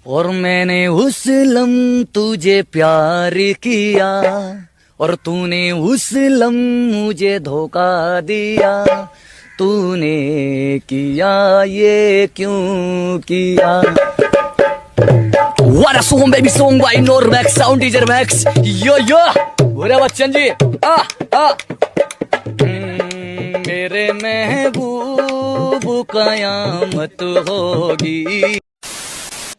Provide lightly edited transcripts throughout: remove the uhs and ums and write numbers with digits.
और मैंने उस लम तुझे प्यार किया और तूने उस लम मुझे धोखा दिया। तूने किया ये क्यों किया? What a song, baby song by Normax, sound teacher Max. Yo yo, बोले बच्चन जी। आ आ मेरे महबूब कयामत होगी।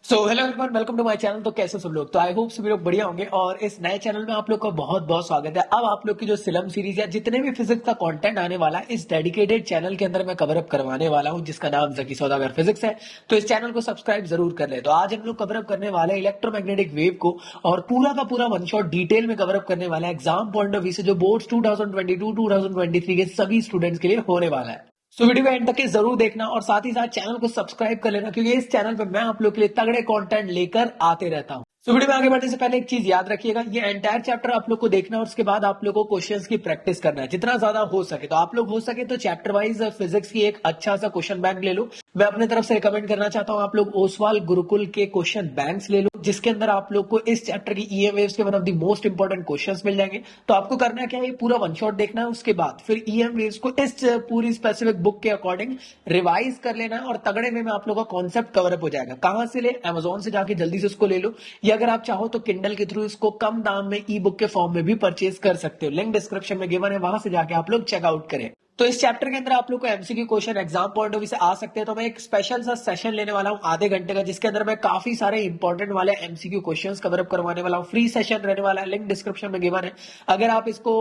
So hello everyone, welcome to my channel. तो कैसे सब लोग? तो आई होप सभी लोग बढ़िया होंगे और इस नए चैनल में आप लोग का बहुत बहुत स्वागत है। अब आप लोग की जो सिलम सीरीज है, जितने भी फिजिक्स का कंटेंट आने वाला है, इस डेडिकेटेड चैनल के अंदर मैं कवर अप करवाने वाला हूं, जिसका नाम जकी सौदागर फिजिक्स है। तो इस चैनल को सब्सक्राइब जरूर कर ले। तो आज हम लोग कवर अप करने वाले हैं इलेक्ट्रोमैग्नेटिक वेव को, और पूरा का पूरा वन शॉट डिटेल में कवर अप करने वाला है एग्जाम पॉइंट ऑफ व्यू से, जो बोर्ड्स 2022-2023 के सभी स्टूडेंट्स के लिए होने वाला है। सो वीडियो को एंड तक के जरूर देखना और साथ ही साथ चैनल को सब्सक्राइब कर लेना, क्योंकि इस चैनल पे मैं आप लोग के लिए तगड़े कंटेंट लेकर आते रहता हूं। सो वीडियो में आगे बढ़ने से पहले एक चीज याद रखिएगा, ये एंटायर चैप्टर आप लोग को देखना और उसके बाद आप लोग को क्वेश्चंस की प्रैक्टिस करना है जितना ज्यादा हो सके। तो आप लोग हो सके तो चैप्टर वाइज फिजिक्स की एक अच्छा सा क्वेश्चन बैंक ले लो। मैं अपने तरफ से रिकमेंड करना चाहता हूं आप लोग ओसवाल गुरुकुल के क्वेश्चन बैंक्स ले लो, जिसके अंदर आप लोग को इस चैप्टर की ईएम वेव्स के one of the most important questions मिल जाएंगे। तो आपको करना क्या है, ये पूरा वन शॉट देखना है, उसके बाद फिर ईएम वेव्स को इस पूरी स्पेसिफिक बुक के अकॉर्डिंग रिवाइज कर लेना है और तगड़े में आप लोग का कॉन्सेप्ट कवर अप हो जाएगा। कहां से ले? अमेजोन से जाके जल्दी से उसको ले लो, या अगर आप चाहो तो किंडल के थ्रू इसको कम दाम में ई बुक के फॉर्म में भी परचेज कर सकते हो। लिंक डिस्क्रिप्शन में गिवन है, वहां से जाके आप लोग चेकआउट करें। तो इस चैप्टर के अंदर आप लोग को MCQ question exam point of view से आ सकते हैं। तो मैं एक स्पेशल सा सेशन लेने वाला हूं आधे घंटे का, जिसके अंदर मैं काफी सारे इंपॉर्टेंट वाले एमसीक्यू क्वेश्चंस कवर अप करवाने वाला हूं। फ्री सेशन रहने वाला है, लिंक डिस्क्रिप्शन में गिवन है। अगर आप इसको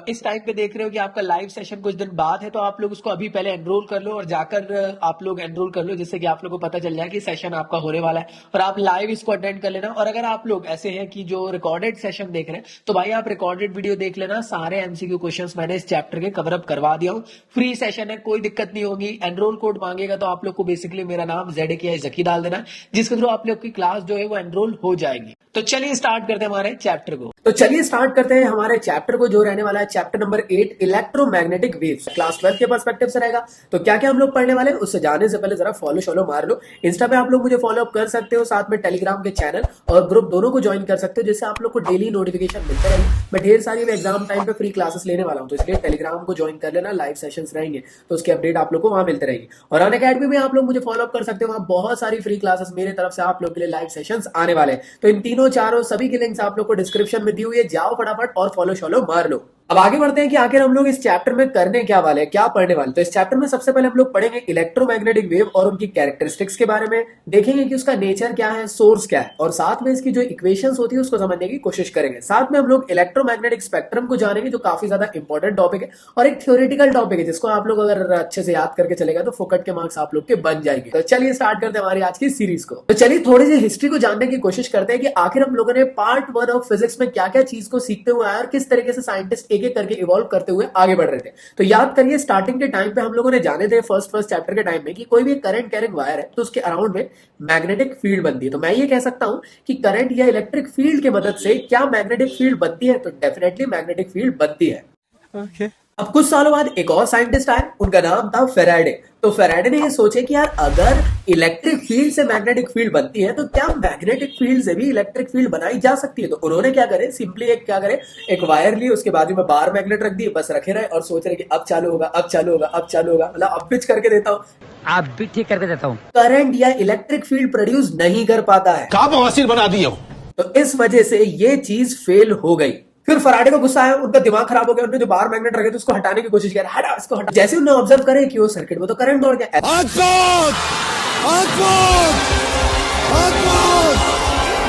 इस टाइम पे देख रहे हो कि आपका लाइव सेशन कुछ दिन बाद है, तो आप लोग उसको अभी पहले एनरोल कर लो और जाकर आप लोग एनरोल कर लो, जिससे कि आप लोग को पता चल जाए कि सेशन आपका होने वाला है और आप लाइव इसको अटेंड कर लेना। और अगर आप लोग ऐसे हैं कि जो रिकॉर्डेड सेशन देख रहे हैं, तो भाई आप रिकॉर्डेड वीडियो देख लेना। सारे एमसीक्यू क्वेश्चंस मैंने इस चैप्टर के कवर अप करवा दिया हूं। फ्री सेशन है, कोई दिक्कत नहीं होगी। एनरोल कोड मांगेगा तो आप लोग को बेसिकली मेरा नाम ZAKI जकी डाल देना, जिसके थ्रू आप लोग की क्लास जो है वो एनरोल हो जाएगी। तो चलिए स्टार्ट करते हैं हमारे चैप्टर को। तो चलिए स्टार्ट करते हैं हमारे चैप्टर को, जो रहने वाला है chapter number 8 electromagnetic waves. Class 12 के पर्सपेक्टिव से रहेगा। तो क्या क्या हम लोग पढ़ने वाले हैं, उससे जाने से पहले जरा फॉलो मार लो। इंस्टा पे आप लोग मुझे फॉलो अप कर सकते हो, साथ में टेलीग्राम के चैनल और ग्रुप दोनों को ज्वाइन कर सकते हो, जिससे आप लोग को डेली नोटिफिकेशन मिलते रहेंगे। मैं ढेर सारी एग्जाम टाइम पे फ्री क्लासेस लेने वाला हूं, तो इसलिए टेलीग्राम को ज्वाइन कर लेना। लाइव सेशंस रहेंगे तो उसकी अपडेट आप लोग को वहां मिलते रहेगी। और अनअकैडमी में आप लोग मुझे फॉलो अप कर सकते हो, वहां बहुत सारी फ्री क्लासेस मेरे तरफ से आप लोग के लिए लाइव सेशंस आने वाले हैं। तो इन तीनों चारों सभी की लिंक्स आप लोग को डिस्क्रिप्शन में दी हुई है, जाओ फटाफट और फॉलो मार लो। अब आगे बढ़ते हैं कि आखिर हम लोग इस चैप्टर में करने क्या वाले हैं, क्या पढ़ने वाले। तो इस चैप्टर में सबसे पहले हम लोग पढ़ेंगे इलेक्ट्रोमैग्नेटिक वेव और उनकी कैरेक्टरिस्टिक्स के बारे में, देखेंगे कि उसका नेचर क्या है, सोर्स क्या है, और साथ में इसकी जो इक्वेशंस होती है उसको समझने की कोशिश करेंगे। साथ में हम लोग इलेक्ट्रोमैग्नेटिक स्पेक्ट्रम को जानेंगे, जो काफी ज्यादा इंपॉर्टेंट टॉपिक है और एक थ्योरेटिकल टॉपिक है, जिसको आप लोग अगर अच्छे से याद करके चलेगा तो फोकट के मार्क्स आप लोग के बन जाएंगे। तो चलिए स्टार्ट करते हैं हमारी आज की सीरीज को। तो चलिए थोड़ी सी हिस्ट्री को जानने की कोशिश करते हैं कि आखिर हम लोगों ने पार्ट 1 ऑफ फिजिक्स में क्या क्या चीज को सीखते हुए आया और किस तरीके से साइंटिस्ट एक एक करके इवॉल्व करते हुए आगे बढ़ रहे थे। तो याद करिए, स्टार्टिंग के टाइम पे हम लोगों ने जाने थे फर्स्ट चैप्टर के टाइम में कि कोई भी करंट कैरिंग वायर है तो उसके अराउंड में मैग्नेटिक फील्ड बनती है। तो मैं ये कह सकता हूं कि करंट या इलेक्ट्रिक फील्ड की मदद से क्या मैग्नेटिक फील्ड बनती है, तो डेफिनेटली मैग्नेटिक फील्ड बनती है। अब कुछ सालों बाद एक और साइंटिस्ट आए, उनका नाम था फेराडे। तो फेराडे ने ये सोचे कि यार अगर इलेक्ट्रिक फील्ड से मैग्नेटिक फील्ड बनती है तो क्या मैग्नेटिक फील्ड से भी इलेक्ट्रिक फील्ड बनाई जा सकती है। तो उन्होंने क्या करे, सिंपली एक वायर ली, उसके बाजू में बार मैग्नेट रख दी, बस रखे रहे और सोच रहे कि अब चालू होगा, अब चालू होगा, अब चालू होगा। मतलब अब पिच करके देता हूँ, आप भी ठीक करके देता हूँ। करंट या इलेक्ट्रिक फील्ड प्रोड्यूस नहीं कर पाता है। का बवासीर बना दिए हो। तो इस वजह से ये चीज फेल हो गई। फिर फराडे को गुस्सा आया, उनका दिमाग खराब हो गया, उन्होंने जो बार मैग्नेट रखे थे उसको हटाने की कोशिश किया, हटा इसको हटा। जैसे उन्होंने ऑब्जर्व करे कि वो सर्किट में तो करंट दौड़ गया।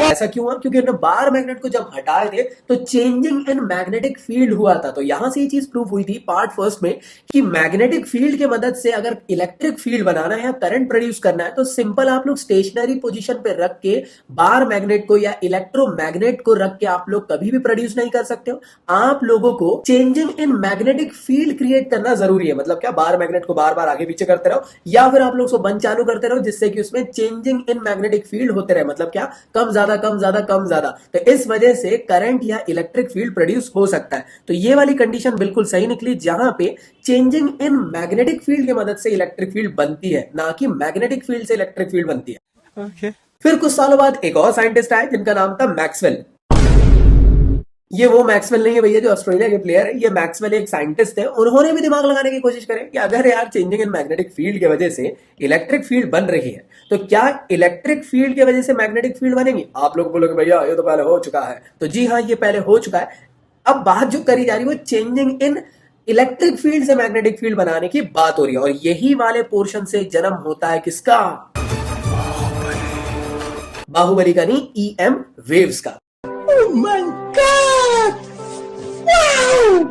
ऐसा क्यों हुआ? क्योंकि उन्होंने बार मैग्नेट को जब हटाए थे तो चेंजिंग इन मैग्नेटिक फील्ड हुआ था। तो यहां से ये चीज प्रूव हुई थी पार्ट फर्स्ट में कि मैग्नेटिक फील्ड की मदद से अगर इलेक्ट्रिक फील्ड बनाना है या करंट प्रोड्यूस करना है तो सिंपल आप लोग स्टेशनरी पोजीशन पे रख के बार मैग्नेट को या इलेक्ट्रोमैग्नेट को रख के आप लोग कभी भी प्रोड्यूस नहीं कर सकते हो। आप लोगों को changing in magnetic field create करना जरूरी है। मतलब क्या, बार मैग्नेट को बार बार आगे पीछे करते रहो या फिर आप लोग उसको बंद चालू करते रहो, जिससे कि उसमें चेंजिंग इन मैग्नेटिक फील्ड होते रहे। मतलब क्या, कम ज्यादा कम ज्यादा कम ज्यादा। तो इस वजह से करंट या इलेक्ट्रिक फील्ड प्रोड्यूस हो सकता है। तो ये वाली कंडीशन बिल्कुल सही निकली, जहां पे चेंजिंग इन मैग्नेटिक फील्ड की मदद से इलेक्ट्रिक फील्ड बनती है, ना कि मैग्नेटिक फील्ड से इलेक्ट्रिक फील्ड बनती है। फिर कुछ सालों बाद एक और साइंटिस्ट आए जिनका नाम था मैक्सवेल। ये वो मैक्सवेल नहीं है भैया जो ऑस्ट्रेलिया के प्लेयर है, ये मैक्सवेल एक साइंटिस्ट है। उन्होंने भी दिमाग लगाने की कोशिश करी कि अगर यार चेंजिंग इन मैग्नेटिक फील्ड की वजह से इलेक्ट्रिक फील्ड बन रही है तो क्या इलेक्ट्रिक फील्ड की वजह से मैग्नेटिक फील्ड बनेगी। आप लोग बोलोगे भैया ये तो पहले हो चुका है, तो जी हाँ ये पहले हो चुका है। अब बात जो करी जा रही है वो चेंजिंग इन इलेक्ट्रिक फील्ड से मैग्नेटिक फील्ड बनाने की बात हो रही है, और यही वाले पोर्शन से जन्म होता है किसका, बाहुबली का नहीं, ईएम वेव्स का। Oh my God!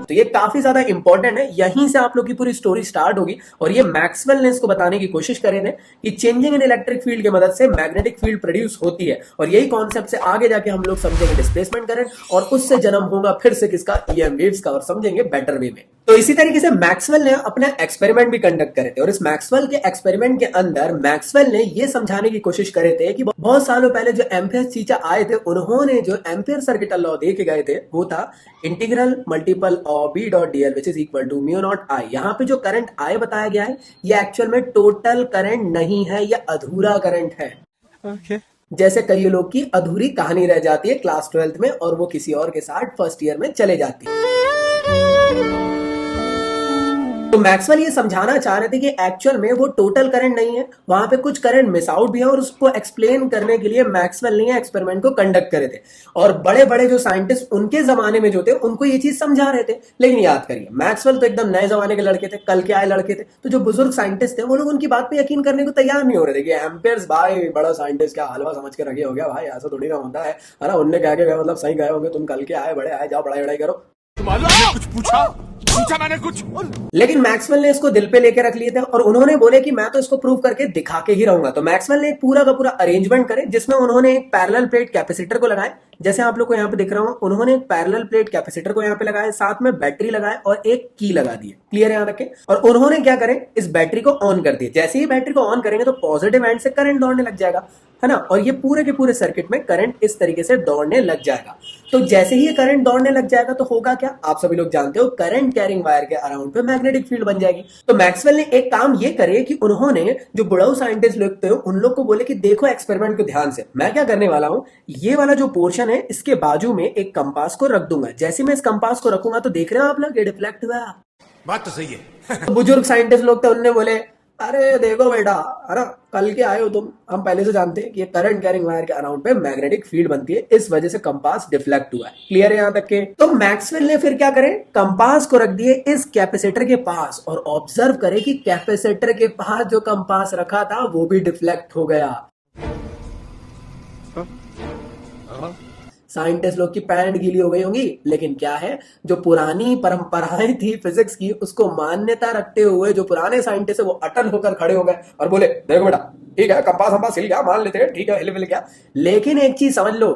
तो ये काफी ज्यादा इंपॉर्टेंट है, यहीं से आप लोग की पूरी स्टोरी स्टार्ट होगी। और ये मैक्सवेल ने इसको बताने की कोशिश करे थे कि चेंजिंग इन इलेक्ट्रिक फील्ड की मदद से मैग्नेटिक फील्ड प्रोड्यूस होती है, और यही कॉन्सेप्ट से आगे जाके हम लोग समझेंगे डिस्प्लेसमेंट करंट, और उससे जन्म होगा फिर से किसका, ईएम वेव्स का, और समझेंगे बेटर वे में। तो इसी तरीके से मैक्सवेल ने अपने एक्सपेरिमेंट भी कंडक्ट करे थे, और इस मैक्सवेल के एक्सपेरिमेंट के अंदर मैक्सवेल ने ये समझाने की कोशिश करे थे कि बहुत सालों पहले जो एम्पियर चीचा आए थे, उन्होंने जो एम्पियर सर्किट लॉ दे के गए थे वो था integral multiple of B dot D L which is equal to mu naught I. यहाँ पे जो करंट आई बताया गया है ये एक्चुअल में टोटल करंट नहीं है, ये अधूरा करंट है। okay. जैसे कई लोग की अधूरी कहानी रह जाती है क्लास 12th में, और वो किसी और के साथ फर्स्ट ईयर में चले जाती है। तो मैक्सवेल ये समझाना चाह रहे थे कि एक्चुअल में वो टोटल करंट नहीं है, वहां पे कुछ करंट मिस आउट भी है, और उसको एक्सप्लेन करने के लिए मैक्सवेल ने एक्सपेरिमेंट को कंडक्ट करे थे। और बड़े बड़े जो साइंटिस्ट उनके जमाने में जो थे उनको ये चीज समझा रहे थे। लेकिन याद करिए मैक्सवेल तो एकदम नए जमाने के लड़के थे, कल के आए लड़के थे, तो जो बुजुर्ग साइंटिस्ट थे वो लोग उनकी बात पे यकीन करने को तैयार नहीं हो रहे थे कि एम्पियर्स भाई बड़ा साइंटिस्ट क्या हलवा समझ के रखे हो गया भाई, ऐसा थोड़ी ना होता है ना, उनने क्या गया मतलब सही गए होगे, तुम कल के आए बड़े आए, जाओ पढ़ाई करो। कुछ पूछा मैंने कुछ। लेकिन मैक्सवेल ने इसको दिल पे लेके रख लिए थे, और उन्होंने बोले कि मैं तो इसको प्रूव करके दिखा के ही रहूंगा। तो मैक्सवेल ने एक पूरा का पूरा अरेंजमेंट करे जिसमें उन्होंने एक पैरेलल प्लेट कैपेसिटर को लगाए, जैसे आप लोग को यहाँ पे दिख रहा हूँ, उन्होंने एक पैरेलल प्लेट कैपेसिटर को यहाँ पे लगाया, साथ में बैटरी लगाए और एक की लगा दी। क्लियर यहाँ रखे। और उन्होंने क्या करे, इस बैटरी को ऑन कर दिया। जैसे ही बैटरी को ऑन करेंगे तो पॉजिटिव एंड से करंट दौड़ने लग जाएगा, है ना, और ये पूरे के पूरे सर्किट में करंट इस तरीके से दौड़ने लग जाएगा। तो जैसे ही ये करंट दौड़ने लग जाएगा तो होगा क्या, आप सभी लोग जानते हो, करंट कैरिंग वायर के अराउंड पे मैग्नेटिक फील्ड बन जाएगी। तो मैक्सवेल ने एक काम ये करे कि उन्होंने जो बुढ़ाऊ साइंटिस्ट लोग थे उन लोग को बोले कि देखो एक्सपेरिमेंट को ध्यान से, मैं क्या करने वाला हूं, ये वाला जो पोर्शन है इसके बाजू में एक कंपास को रख दूंगा। जैसे मैं इस कंपास को रखूंगा तो देख रहे हो आप लोग ये डिफ्लेक्ट हुआ। बात तो सही है। तो बुजुर्ग साइंटिस्ट लोग थे, उन्होंने बोले अरे देखो बेटा, है ना, कल के आए हो तुम, हम पहले से जानते हैं कि ये करंट कैरिंग वायर के अराउंड पे मैग्नेटिक फील्ड बनती है, इस वजह से कंपास डिफ्लेक्ट हुआ है। क्लियर है यहां तक के। तो मैक्सवेल ने फिर क्या करे, कंपास को रख दिए इस कैपेसिटर के पास, और ऑब्जर्व करे कि कैपेसिटर के पास जो कंपास रखा था वो भी डिफ्लेक्ट हो गया। साइंटिस्ट लोग की पैंट गीली हो गई होंगी, लेकिन क्या है, जो पुरानी परंपराएं थी फिजिक्स की उसको मान्यता रखते हुए जो पुराने साइंटिस्ट है वो अटल होकर खड़े हो गए और बोले देखो बेटा ठीक है, कंपास हम्पास हिल गया, मान लेते हैं, ठीक है, हिल मिल गया, लेकिन एक चीज समझ लो,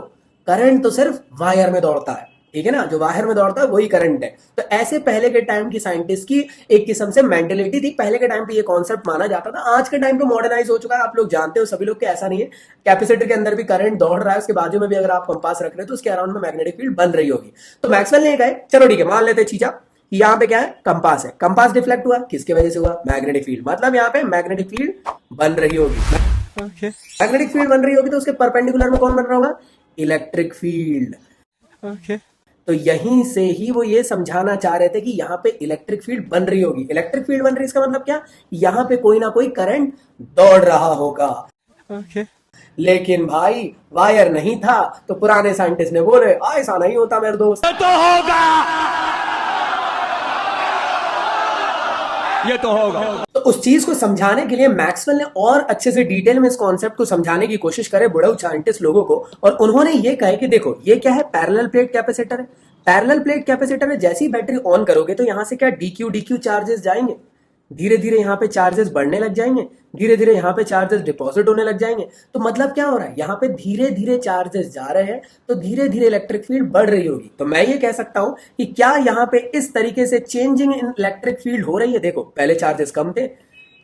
करंट तो सिर्फ वायर में दौड़ता है, ठीक है ना, जो वायर में दौड़ता है वही करंट है। तो ऐसे पहले के टाइम की साइंटिस्ट की एक किस्म से मेंटेलिटी थी, पहले के टाइम पे ये कॉन्सेप्ट माना जाता था। आज के टाइम पे मॉडर्नाइज हो चुका है, आप लोग जानते हो सभी लोग के, ऐसा नहीं है, कैपेसिटर के अंदर भी करंट दौड़ रहा है, उसके बाजू में भी अगर आप कंपास रख रहे हो तो उसके अराउंड में मैग्नेटिक फील्ड बन रही होगी। तो मैक्सवेल ने कहा चलो ठीक है, मान लेते चीजा, यहाँ पे क्या है, कंपास है, कंपास डिफ्लेक्ट हुआ, किसकी वजह से हुआ, मैग्नेटिक फील्ड, मतलब यहाँ पे मैग्नेटिक फील्ड बन रही होगी। मैग्नेटिक फील्ड बन रही होगी तो उसके परपेंडिकुलर में कौन बन रहा होगा, इलेक्ट्रिक फील्ड। तो यहीं से ही वो ये समझाना चाह रहे थे कि यहाँ पे इलेक्ट्रिक फील्ड बन रही होगी। इलेक्ट्रिक फील्ड बन रही, इसका मतलब क्या, यहाँ पे कोई ना कोई करंट दौड़ रहा होगा। लेकिन भाई वायर नहीं था, तो पुराने साइंटिस्ट ने बोले ऐसा नहीं होता मेरे दोस्त, तो होगा, ये तो होगा। तो उस चीज को समझाने के लिए मैक्सवेल ने और अच्छे से डिटेल में इस कॉन्सेप्ट को समझाने की कोशिश करे बुढ़ऊ साइंटिस्ट लोगों को, और उन्होंने ये कहा कि देखो ये क्या है, पैरेलल प्लेट कैपेसिटर है। पैरेलल प्लेट कैपेसिटर है, जैसी बैटरी ऑन करोगे तो यहां से क्या डीक्यू चार्जेस जाएंगे, धीरे धीरे यहाँ पे चार्जेस बढ़ने लग जाएंगे, धीरे धीरे यहाँ पे चार्जेस डिपॉजिट होने लग जाएंगे। तो मतलब क्या हो रहा है, यहाँ पे धीरे धीरे चार्जेस जा रहे हैं, तो धीरे धीरे इलेक्ट्रिक फील्ड बढ़ रही होगी। तो मैं ये कह सकता हूं कि क्या यहाँ पे इस तरीके से चेंजिंग इन इलेक्ट्रिक फील्ड हो रही है। देखो पहले चार्जेस कम थे,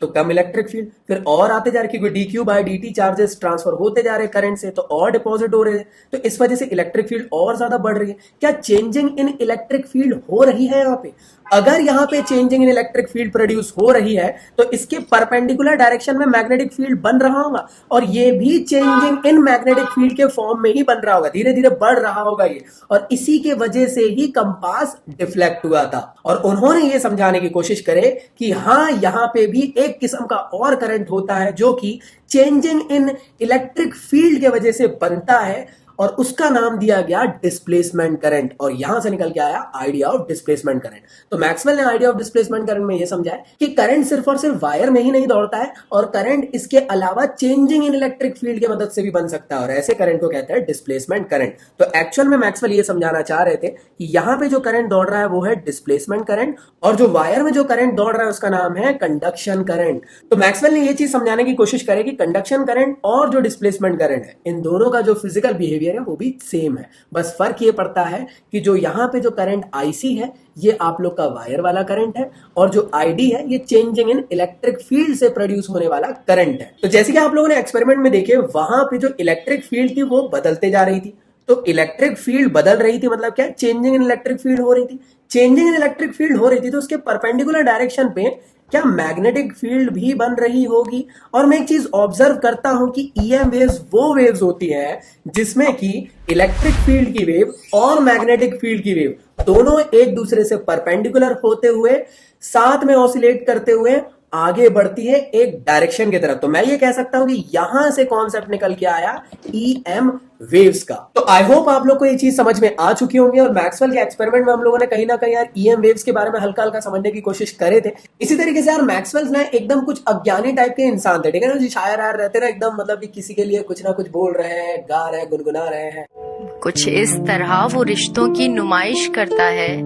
तो कम इलेक्ट्रिक फील्ड, फिर और आते जा रहे क्योंकि D Q by D T charges transfer होते जा रहे करंट से, तो और डिपॉजिट हो रहे हैं, तो इस वजह से इलेक्ट्रिक फील्ड और ज्यादा बढ़ रही है। क्या चेंजिंग इन इलेक्ट्रिक फील्ड हो रही है यहाँ पे? अगर यहाँ पे changing in electric field produce हो रही है तो इसके परपेंडिकुलर डायरेक्शन में मैग्नेटिक फील्ड बन रहा होगा, और ये भी चेंजिंग इन मैग्नेटिक फील्ड के फॉर्म में ही बन रहा होगा, धीरे धीरे बढ़ रहा होगा ये, और इसी के वजह से ही कंपास डिफ्लेक्ट हुआ था। और उन्होंने ये समझाने की कोशिश करे कि हाँ, यहाँ पे भी एक किस्म का और करंट होता है जो कि चेंजिंग इन इलेक्ट्रिक फील्ड के वजह से बनता है, और उसका नाम दिया गया डिस्प्लेसमेंट करंट, और यहां से निकल के आया आइडिया ऑफ डिस्प्लेसमेंट करंट। तो मैक्सवेल ने आइडिया ऑफ डिस्प्लेसमेंट करंट में यह समझाया कि करंट सिर्फ और सिर्फ वायर में ही नहीं दौड़ता है, और करंट इसके अलावा चेंजिंग इन इलेक्ट्रिक फील्ड की मदद से भी बन सकता है, और ऐसे करंट को कहते हैं डिस्प्लेसमेंट करंट। तो एक्चुअल में मैक्सवेल ये समझाना चाह रहे थे कि यहां पे जो करंट दौड़ रहा है वो है डिस्प्लेसमेंट करंट, और जो वायर में जो करंट दौड़ रहा है उसका नाम है कंडक्शन करंट। तो मैक्सवेल ने यह चीज समझाने की कोशिश करी कि कंडक्शन करंट और जो डिस्प्लेसमेंट करंट है, इन दोनों का जो फिजिकल बिहेवियर है वो भी सेम है, बस फर्क ये पड़ता है कि जो यहां पे जो करंट आईसी है ये आप लोग का वायर वाला करंट है, और जो आईडी है ये चेंजिंग इन इलेक्ट्रिक फील्ड से प्रोड्यूस होने वाला करंट है। तो जैसे कि आप लोगों ने एक्सपेरिमेंट में देखे, वहां पे जो इलेक्ट्रिक फील्ड थी वो बदलते जा रही थी। तो इलेक्ट्रिक फील्ड बदल रही थी मतलब क्या? चेंजिंग इन इलेक्ट्रिक फील्ड हो रही थी। चेंजिंग इन इलेक्ट्रिक फील्ड हो रही थी तो उसके परपेंडिकुलर डायरेक्शन पे क्या मैग्नेटिक फील्ड भी बन रही होगी? और मैं एक चीज ऑब्जर्व करता हूं कि ईएम वेव्स वो वेव्स होती है जिसमें कि इलेक्ट्रिक फील्ड की वेव और मैग्नेटिक फील्ड की वेव दोनों एक दूसरे से परपेंडिकुलर होते हुए साथ में ऑसिलेट करते हुए आगे बढ़ती है एक डायरेक्शन की तरफ। तो मैं ये कह सकता हूं कि यहां से कॉन्सेप्ट निकल के आया ईएम वेव्स का। तो आई होप आप लोग को ये चीज समझ में आ चुकी होंगी, और मैक्सवेल के एक्सपेरिमेंट में हम लोगों ने कहीं ना कहीं यार ईएम वेव्स के बारे में हल्का हल्का समझने की कोशिश करे थे। इसी तरीके से यार मैक्सवेल ना एकदम कुछ अज्ञानी टाइप के इंसान थे, ठीक है ना, जो शायर आयर रहते ना एकदम, मतलब कि किसी के लिए कुछ ना कुछ बोल रहे हैं, गा रहे हैं, गुनगुना रहे हैं। कुछ इस तरह वो रिश्तों की नुमाइश करता है,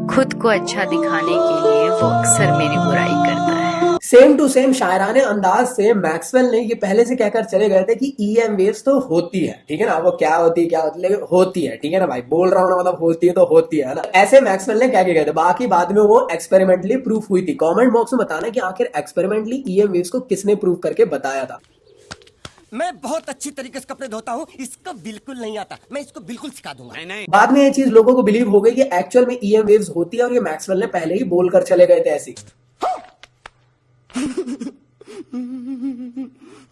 खुद को अच्छा दिखाने के लिए वो अक्सर मेरी बुराई करता है। सेम टू सेम शायराने अंदाज से मैक्सवेल ने ये पहले से कहकर चले गए थे कि ईएम वेव्स तो होती है, ठीक है ना, वो क्या होती है लेकिन होती है, ठीक है ना भाई, बोल रहा हूं ना, मतलब होती है तो होती है ना। ऐसे मैक्सवेल ने कह के गए थे, बाकी बाद में वो एक्सपेरिमेंटली प्रूफ हुई थी। कमेंट बॉक्स में बताना कि आखिर एक्सपेरिमेंटली ईएम वेव्स को किसने प्रूव करके बताया था। मैं बहुत अच्छी तरीके से कपड़े धोता हूँ, इसको बिल्कुल नहीं आता, मैं इसको बिल्कुल सिखा दूंगा। नहीं। बाद में ये चीज लोगों को बिलीव हो गई कि एक्चुअल में ईएम वेव्स होती है, और ये मैक्सवेल ने पहले ही बोलकर चले गए थे ऐसी।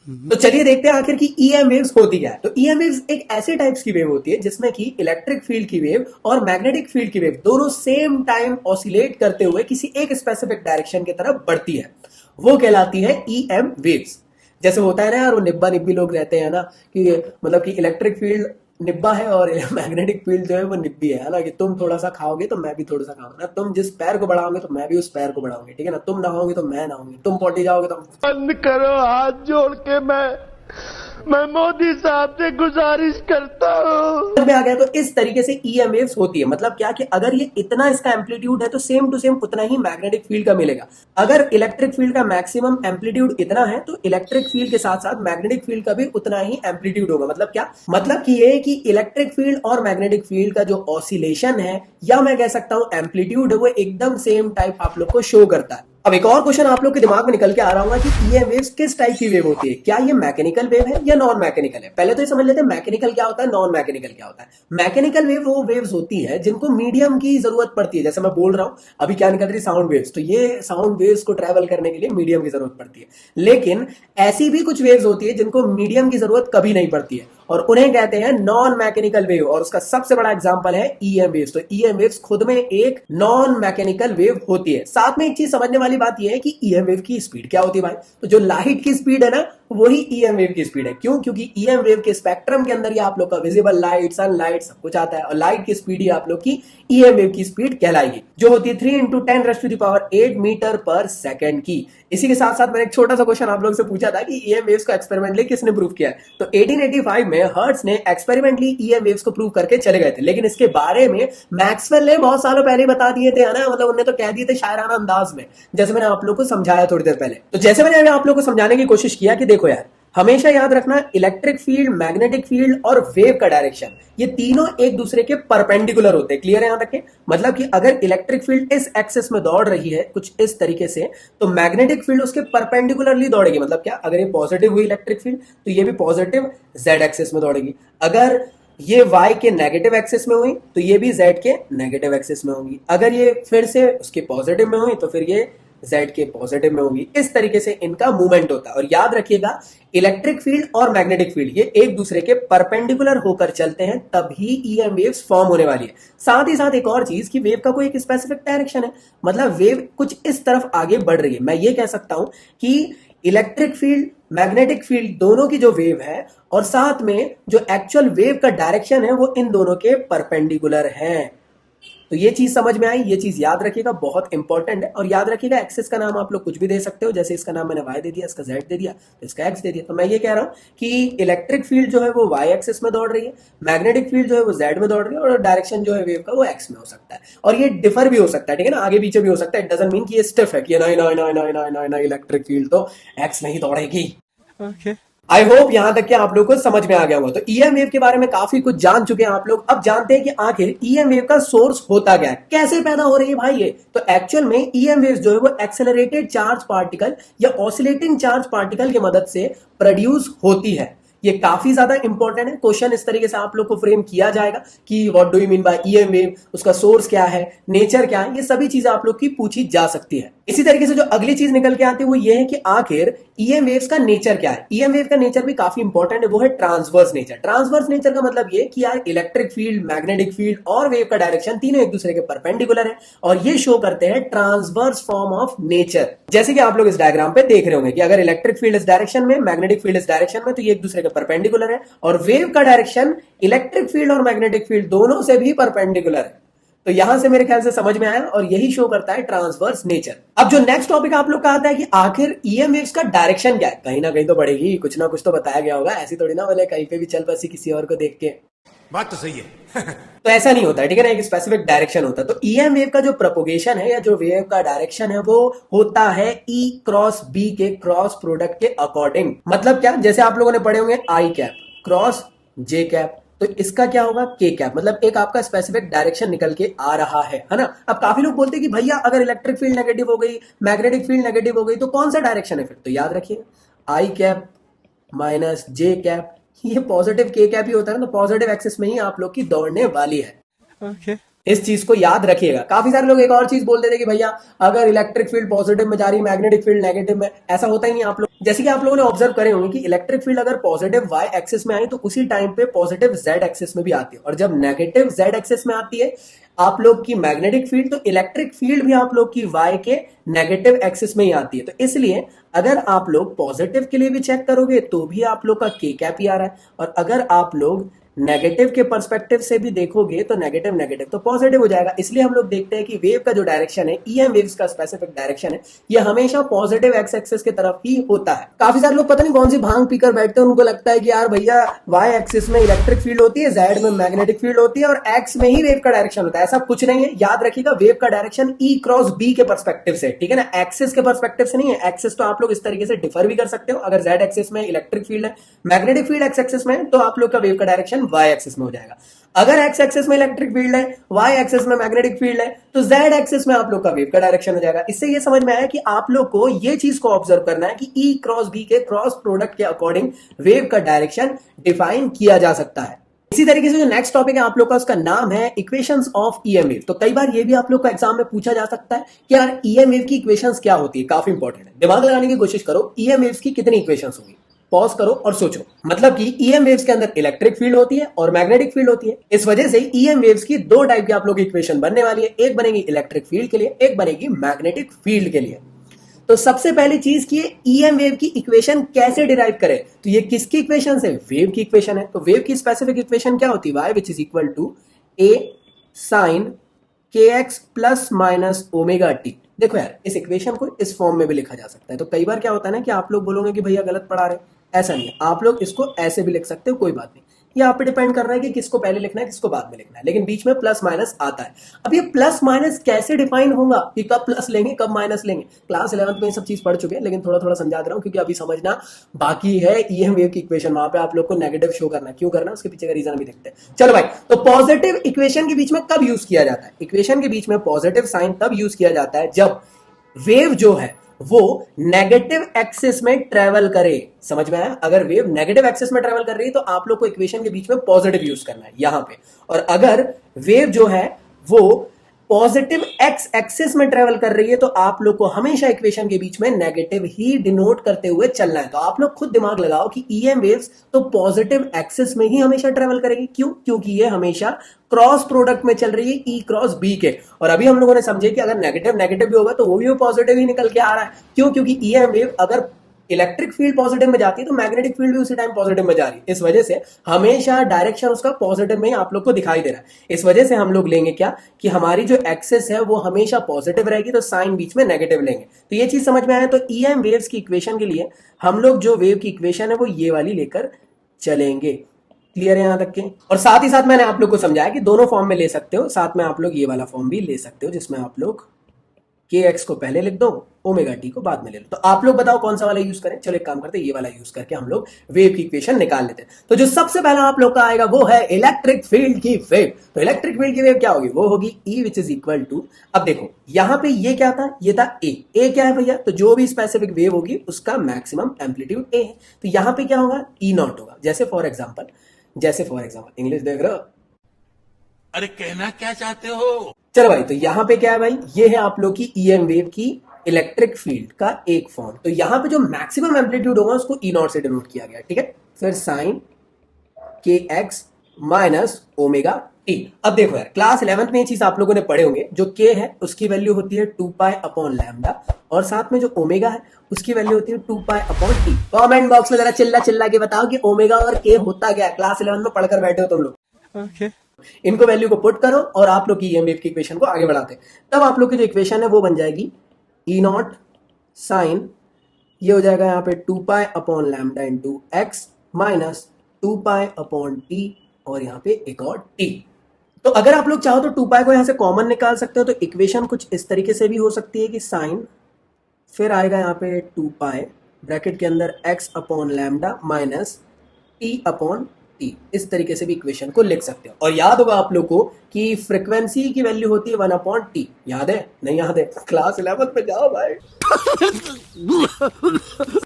तो चलिए देखते हैं आखिर की ईएम वेव्स होती क्या है। तो ईएम वेव्स एक ऐसे टाइप्स की वेव होती है जिसमें कि इलेक्ट्रिक फील्ड की वेव और मैग्नेटिक फील्ड की वेव दोनों सेम टाइम ऑसिलेट करते हुए किसी एक स्पेसिफिक डायरेक्शन की तरफ बढ़ती है, वो कहलाती है ईएम वेव्स। जैसे होता है ना यार, वो निब्बा निब्बी लोग रहते हैं ना, कि मतलब कि इलेक्ट्रिक फील्ड निब्बा है और मैग्नेटिक फील्ड जो है वो निब्बी है ना, कि तुम थोड़ा सा खाओगे तो मैं भी थोड़ा सा खाऊंगा ना, तुम जिस पैर को बढ़ाओगे तो मैं भी उस पैर को बढ़ाऊंगी, ठीक है ना, तुम नहाओगे तो मैं नहाऊंगी, तुम पॉटी जाओगे तो बंद करो, हाथ जोड़ के मैं मोदी साहब से गुजारिश करता हूँ। में आ गया। तो इस तरीके से ईएम वेव्स होती है, मतलब क्या कि अगर ये इतना इसका एम्पलीट्यूड है तो सेम टू सेम उतना ही मैग्नेटिक फील्ड का मिलेगा। अगर इलेक्ट्रिक फील्ड का मैक्सिमम एम्पलीट्यूड इतना है तो इलेक्ट्रिक फील्ड के साथ साथ मैग्नेटिक फील्ड का भी उतना ही एम्पलीट्यूड होगा। मतलब क्या? मतलब कि ये कि इलेक्ट्रिक फील्ड और मैग्नेटिक फील्ड का जो ऑसिलेशन है, या मैं कह सकता हूं एम्पलीट्यूड है, वो एकदम सेम टाइप आप लोग को शो करता है। अब एक और क्वेश्चन आप लोग के दिमाग में निकल के आ रहा होगा कि ईएम वेव्स किस टाइप की वेव होती है, क्या ये मैकेनिकल वेव है या नॉन मैकेनिकल है। पहले तो ये समझ लेते हैं मैकेनिकल क्या होता है, नॉन मैकेनिकल क्या होता है। मैकेनिकल वेव वो वेव्स होती है जिनको मीडियम की जरूरत पड़ती है, जैसे मैं बोल रहा हूं अभी क्या निकल रही साउंड वेव्स, तो ये साउंड वेव्स को ट्रेवल करने के लिए मीडियम की जरूरत पड़ती है। लेकिन ऐसी भी कुछ वेव्स होती है जिनको मीडियम की जरूरत कभी नहीं पड़ती है, और उन्हें कहते हैं नॉन मैकेनिकल वेव, और उसका सबसे बड़ा एग्जांपल है ईएम वेव्स। तो ईएम वेव्स खुद में एक नॉन मैकेनिकल वेव होती है। साथ में एक चीज समझने वाली बात यह है कि ईएम वेव की स्पीड क्या होती है भाई, तो जो लाइट की स्पीड है ना वही ईएम वेव की स्पीड है। क्यों? क्योंकि ईएम वेव के स्पेक्ट्रम के अंदर ये आप लोग का विजिबल लाइट, सनलाइट सब कुछ आता है, और लाइट की स्पीड ही आप लोग की ईएम वेव की स्पीड कहलाएगी, जो होती है 3 × 10⁸ मीटर पर सेकंड की। इसी के साथ साथ मैंने एक छोटा सा क्वेश्चन आप लोगों से पूछा था कि ईएम वेव्स को एक्सपेरिमेंटली किसने प्रूव किया है, तो 1885 में हर्ट्ज ने एक्सपेरिमेंटली ईएम वेव्स को प्रूव करके चले गए थे। लेकिन इसके बारे में मैक्सवेल ने बहुत सालों पहले बता दिए थे, है ना, मतलब उन्होंने तो कह दिए थे शायराना अंदाज में, जैसे मैंने आप लोग को समझाया थोड़ी देर पहले। तो जैसे मैंने आप लोग को समझाने की कोशिश किया कि देखो यार, हमेशा याद रखना, इलेक्ट्रिक फील्ड, मैग्नेटिक फील्ड और वेव का डायरेक्शन ये तीनों एक दूसरे के परपेंडिकुलर होते हैं। क्लियर है यहां तक के? मतलब कि अगर इलेक्ट्रिक फील्ड इस एक्सिस में दौड़ रही है कुछ इस तरीके से, तो मैग्नेटिक फील्ड उसके परपेंडिकुलरली दौड़ेगी। मतलब क्या, अगर ये पॉजिटिव हुई इलेक्ट्रिक फील्ड तो ये भी पॉजिटिव जेड एक्सिस में दौड़ेगी। अगर ये y के नेगेटिव एक्सिस में हुई तो ये भी z के नेगेटिव एक्सिस में होंगी। अगर ये फिर से उसके पॉजिटिव में हुई तो फिर ये z के पॉजिटिव में होगी। इस तरीके से इनका मूवमेंट होता है। और याद रखिएगा, इलेक्ट्रिक फील्ड और मैग्नेटिक फील्ड ये एक दूसरे के परपेंडिकुलर होकर चलते हैं, तभी ईएम वेव्स फॉर्म होने वाली है। साथ ही साथ एक और चीज कि वेव का कोई एक स्पेसिफिक डायरेक्शन है, मतलब वेव कुछ इस तरफ आगे बढ़ रही है। मैं ये कह सकता हूं कि इलेक्ट्रिक फील्ड, मैग्नेटिक फील्ड दोनों की जो वेव है और साथ में जो एक्चुअल वेव का डायरेक्शन है वो इन दोनों के परपेंडिकुलर है। तो ये चीज समझ में आई, ये चीज याद रखिएगा, बहुत इंपॉर्टेंट है। और याद रखिएगा, एक्सिस का नाम आप लोग कुछ भी दे सकते हो, जैसे इसका नाम मैंने y दे दिया, इसका z दे दिया, तो इसका x दे दिया। तो मैं ये कह रहा हूं कि इलेक्ट्रिक फील्ड जो है वो y एक्सिस में दौड़ रही है, मैग्नेटिक फील्ड जो है वो z में दौड़ रही है, और डायरेक्शन जो है वेव का वो x में हो सकता है। और ये डिफर भी हो सकता है, ठीक है ना, आगे पीछे भी हो सकता है। इट डजंट मीन कि ये स्टिफ है कि नहीं इलेक्ट्रिक फील्ड तो x में ही दौड़ेगी। आई होप यहां तक कि आप लोग को समझ में आ गया होगा। तो ईएम वेव के बारे में काफी कुछ जान चुके हैं आप लोग। अब जानते हैं कि आखिर ईएम वेव का सोर्स होता क्या है, कैसे पैदा हो रही है भाई ये। तो एक्चुअल में ईएम वेव जो है वो एक्सेलरेटेड चार्ज पार्टिकल या ऑसिलेटिंग चार्ज पार्टिकल की मदद से प्रोड्यूस होती है। ये काफी ज्यादा इंपॉर्टेंट है। क्वेश्चन इस तरीके से आप लोग को फ्रेम किया जाएगा कि what do you mean by EM wave, उसका सोर्स क्या है, नेचर क्या है, ये सभी चीजें आप लोग की पूछी जा सकती है। इसी तरीके से जो अगली चीज निकल के आती है वो ये है कि आखिर ईएम वेव्स का नेचर क्या है। ईएम वेव का नेचर भी काफी इंपॉर्टेंट है, वो है ट्रांसवर्स नेचर। ट्रांसवर्स नेचर का मतलब ये कि यार इलेक्ट्रिक फील्ड, मैग्नेटिक फील्ड और वेव का डायरेक्शन तीनों एक दूसरे के परपेंडिकुलर है और ये शो करते हैं ट्रांसवर्स फॉर्म ऑफ नेचर। जैसे कि आप लोग इस डायग्राम पे देख रहे होंगे कि अगर इलेक्ट्रिक फील्ड इस डायरेक्शन में, मैग्नेटिक फील्ड इस डायरेक्शन में, तो ये एक दूसरे के परपेंडिकुलर है। और वेव का डायरेक्शन इलेक्ट्रिक फील्ड और मैग्नेटिक फील्ड दोनों से भी परपेंडिकुलर है। तो यहां से मेरे ख्याल से समझ में आया और यही शो करता है ट्रांसवर्स नेचर। अब जो नेक्स्ट टॉपिक आप लोग का आता है कि आखिर ईएम वेव्स का डायरेक्शन क्या है। कहीं ना कहीं तो बढ़ेगी, कुछ ना कुछ तो बताया गया होगा, ऐसी थोड़ी ना बोले कहीं पे भी चल बसी किसी और को देख के। बात तो सही है। तो ऐसा नहीं होता है, ठीक है ना, एक स्पेसिफिक डायरेक्शन होता है। तो ईएम वेव का जो प्रोपोगेशन है या जो वेव का डायरेक्शन है वो होता है E क्रॉस B के क्रॉस प्रोडक्ट के अकॉर्डिंग। मतलब क्या, जैसे आप लोगों ने पढ़े होंगे आई कैप क्रॉस J कैप, तो इसका क्या होगा K कैप। मतलब एक आपका स्पेसिफिक डायरेक्शन निकल के आ रहा है ना। अब काफी लोग बोलते हैं कि भैया अगर इलेक्ट्रिक फील्ड नेगेटिव हो गई, मैग्नेटिक फील्ड नेगेटिव हो गई, तो कौन सा डायरेक्शन है फिर। तो याद रखिएगा आई कैप माइनस J कैप, ये पॉजिटिव K कैप ही होता है ना, तो पॉजिटिव एक्सिस में ही आप लोग की दौड़ने वाली है। इस चीज को याद रखिएगा। काफी सारे लोग एक और चीज बोल देते हैं कि भैया अगर इलेक्ट्रिक फील्ड पॉजिटिव में जा रही, मैग्नेटिक फील्ड नेगेटिव में, ऐसा होता ही नहीं। आप लोग जैसे कि आप लोगों ने ऑब्जर्व करे होंगे कि इलेक्ट्रिक फील्ड अगर पॉजिटिव y एक्सिस में आई तो उसी टाइम पे पॉजिटिव z एक्सिस में भी आती है, और जब नेगेटिव z एक्सिस में आती है आप लोग की मैग्नेटिक फील्ड, तो इलेक्ट्रिक फील्ड भी आप लोग की y के नेगेटिव एक्सिस में ही आती है। तो इसलिए अगर आप लोग पॉजिटिव के लिए भी चेक करोगे तो भी आप लोग का K कैप ही आ रहा है, और अगर आप लोग नेगेटिव के पर्सपेक्टिव से भी देखोगे तो नेगेटिव नेगेटिव तो पॉजिटिव हो जाएगा। इसलिए हम लोग देखते हैं कि वेव का जो डायरेक्शन है, ईएम वेव्स का स्पेसिफिक डायरेक्शन है, ये हमेशा पॉजिटिव एक्स एक्सिस की तरफ ही होता है। काफी सारे लोग पता नहीं कौन सी भांग पीकर बैठते हैं, उनको लगता है कि यार भैया वाई एक्सिस में इलेक्ट्रिक फील्ड होती है, जेड में मैग्नेटिक फील्ड होती है और एक्स में ही वेव का डायरेक्शन होता है। ऐसा कुछ नहीं है। याद रखिएगा वेव का डायरेक्शन ई क्रॉस बी के पर्सपेक्टिव से, ठीक है ना, एक्सिस के पर्सपेक्टिव से नहीं है। एक्सिस तो आप लोग इस तरीके से डिफर भी कर सकते हो। अगर जेड एक्सिस में इलेक्ट्रिक फील्ड है, मैग्नेटिक फील्ड एक्स एक्सिस में, तो आप लोग का वेव का डायरेक्शन वाई एक्सिस में हो जाएगा। अगर एक्स एक्सिस में इलेक्ट्रिक फील्ड है, वाई एक्सिस में मैग्नेटिक फील्ड है, तो जेड एक्सिस में आप लोग का वेव का डायरेक्शन हो जाएगा। इससे ये समझ में आया कि आप लोग को ये चीज को ऑब्जर्व करना है कि ई क्रॉस बी के क्रॉस प्रोडक्ट के अकॉर्डिंग वेव का डायरेक्शन डिफाइन किया जा सकता है। इसी तरीके से जो नेक्स्ट टॉपिक है आप लोग का, उसका नाम है इक्वेशंस ऑफ ईएम वेव। तो कई बार ये भी आप लोग का एग्जाम में पूछा जा सकता है कि यार ईएम वेव की इक्वेशंस क्या होती है। काफी इंपॉर्टेंट है, दिमाग लगाने की कोशिश करो। ईएम वेव्स की कितनी इक्वेशंस होंगी, पॉज करो और सोचो। मतलब कि ईएम वेव्स के अंदर इलेक्ट्रिक फील्ड होती है और मैग्नेटिक फील्ड होती है। इस वजह से ईएम वेव्स की दो टाइप की आप लोग की इक्वेशन बनने वाली है। एक बनेगी इलेक्ट्रिक फील्ड के लिए, एक बनेगी मैग्नेटिक फील्ड के लिए। तो सबसे पहली चीज की ईएम वेव की इक्वेशन कैसे डिराइव करें। तो ये किसकी इक्वेशन है, वेव की इक्वेशन है। तो वेव की स्पेसिफिक इक्वेशन क्या होती है, y which is equal to a sin kx plus minus omega T. देखो यार इस इक्वेशन को इस फॉर्म में भी लिखा जा सकता है। तो कई बार क्या होता है ना कि आप लोग बोलोगे कि भैया गलत पढ़ा रहे, ऐसा नहीं है। आप लोग इसको ऐसे भी लिख सकते हो, कोई बात नहीं। ये आप पे डिपेंड कर रहा है कि किसको पहले लिखना है किसको बाद में लिखना है, लेकिन बीच में प्लस माइनस आता है। अब ये प्लस माइनस कैसे डिफाइन होगा कि कब प्लस लेंगे कब माइनस लेंगे, क्लास 11th में ये सब चीज पढ़ चुके हैं, लेकिन थोड़ा थोड़ा समझा दे रहा हूं क्योंकि अभी समझना बाकी है। ईएम वेव की इक्वेशन वहां पे आप लोग को नेगेटिव शो करना है, क्यों करना है उसके पीछे का रीजन अभी देखते हैं। चलो भाई, तो पॉजिटिव इक्वेशन के बीच में कब यूज किया जाता है? इक्वेशन के बीच में पॉजिटिव साइन तब यूज किया जाता है जब वेव जो है वो नेगेटिव एक्सिस में ट्रेवल करे। समझ में आया? अगर वेव नेगेटिव एक्सिस में ट्रेवल कर रही है तो आप लोग को इक्वेशन के बीच में पॉजिटिव यूज करना है यहां पे, और अगर वेव जो है वो पॉजिटिव एक्स एक्सिस में ट्रेवल कर रही है तो आप लोग को हमेशा इक्वेशन के बीच में नेगेटिव ही डिनोट करते हुए चलना है। तो आप लोग खुद दिमाग लगाओ कि ईएम वेव्स तो पॉजिटिव एक्सिस में ही हमेशा ट्रेवल करेगी। क्यों? क्योंकि ये हमेशा क्रॉस प्रोडक्ट में चल रही है, ई क्रॉस बी के। और अभी हम लोगों ने समझे कि अगर नेगेटिव नेगेटिव भी होगा तो वो भी पॉजिटिव ही निकल के आ रहा है। क्यों? क्योंकि ईएम वेव अगर इलेक्ट्रिक फील्ड पॉजिटिव में जाती है तो मैग्नेटिक फील्ड भी उसी टाइम पॉजिटिव में जा रही है। इस वजह से हमेशा डायरेक्शन उसका पॉजिटिव में ही आप लोग को दिखाई दे रहा है। इस वजह से हम लोग लेंगे क्या कि हमारी जो एक्सिस है वो हमेशा पॉजिटिव रहेगी, तो साइन बीच में नेगेटिव लेंगे। तो ये चीज समझ में आया? तो ईएम वेव्स की इक्वेशन के लिए हम लोग जो वेव की इक्वेशन है वो ये वाली लेकर चलेंगे। क्लियर है यहां तक के? और साथ ही साथ मैंने आप लोग को समझाया कि दोनों फॉर्म में ले सकते हो, साथ में आप लोग ये वाला फॉर्म भी ले सकते हो जिसमें आप लोग के एक्स को पहले लिख दो, ओमेगा टी को बाद में ले लो। तो आप लोग बताओ कौन सा वाला यूज करें? चलो एक काम करते हैं, ये वाला यूज करके हम लोग वेव की इक्वेशन निकाल लेते हैं। तो जो सबसे पहला आप लोग का आएगा वो है इलेक्ट्रिक फील्ड की वेव। तो इलेक्ट्रिक फील्ड की वेव क्या होगी? वो होगी E which is equal to, अब देखो यहां पे ये क्या था? ये था ए। ए क्या है भैया? तो जो भी स्पेसिफिक वेव होगी उसका मैक्सिमम एम्पलीट्यूड ए है। तो यहां पे क्या होगा? E नॉट होगा। जैसे फॉर एग्जाम्पल इंग्लिश देख रहे हो? अरे कहना क्या चाहते हो? चलो भाई, तो यहां पे क्या है भाई? ये है आप लोग की ईएम वेव की इलेक्ट्रिक फील्ड का एक फॉर्म। तो यहां पे जो मैक्सिमम एम्पलीट्यूड होगा उसको ई नॉट से डिनोट किया गया, ठीक है। फिर साइन के एक्स माइनस ओमेगा टी। अब देखो यार, क्लास 11th में ये चीज आप लोगों ने पढ़े होंगे, जो के है उसकी वैल्यू होती है 2 पाई अपॉन लैम्डा, और साथ में जो ओमेगा है उसकी वैल्यू होती है 2 pi upon T. Comment box में जरा चिल्ला चिल्ला के बताओ कि ओमेगा और के होता क्या है। क्लास 11 में पढ़कर बैठे हो तुम लोग। इनको वैल्यू को पुट करो और आप लोग की ईएम वेव की इक्वेशन को आगे बढ़ाते हैं। तब आप लोग की जो इक्वेशन है वो बन जाएगी ई नॉट साइन, ये हो जाएगा यहाँ पे 2 pi upon lambda into x minus 2 pi upon T, और यहाँ पे एक और टी। तो अगर आप लोग चाहो तो 2 पाई को यहां से कॉमन निकाल सकते हो। तो इक्वेशन कुछ इस तरीके से भी हो सकती है कि साइन, फिर आएगा यहाँ पे 2 पाई ब्रैकेट के अंदर x upon lambda minus T upon T. इस तरीके से भी इक्वेशन को लिख सकते हो। और याद होगा आप लोग को कि फ्रीक्वेंसी की वैल्यू होती है 1 अपॉन टी। याद है? नहीं याद है? क्लास 11th पे जाओ भाई।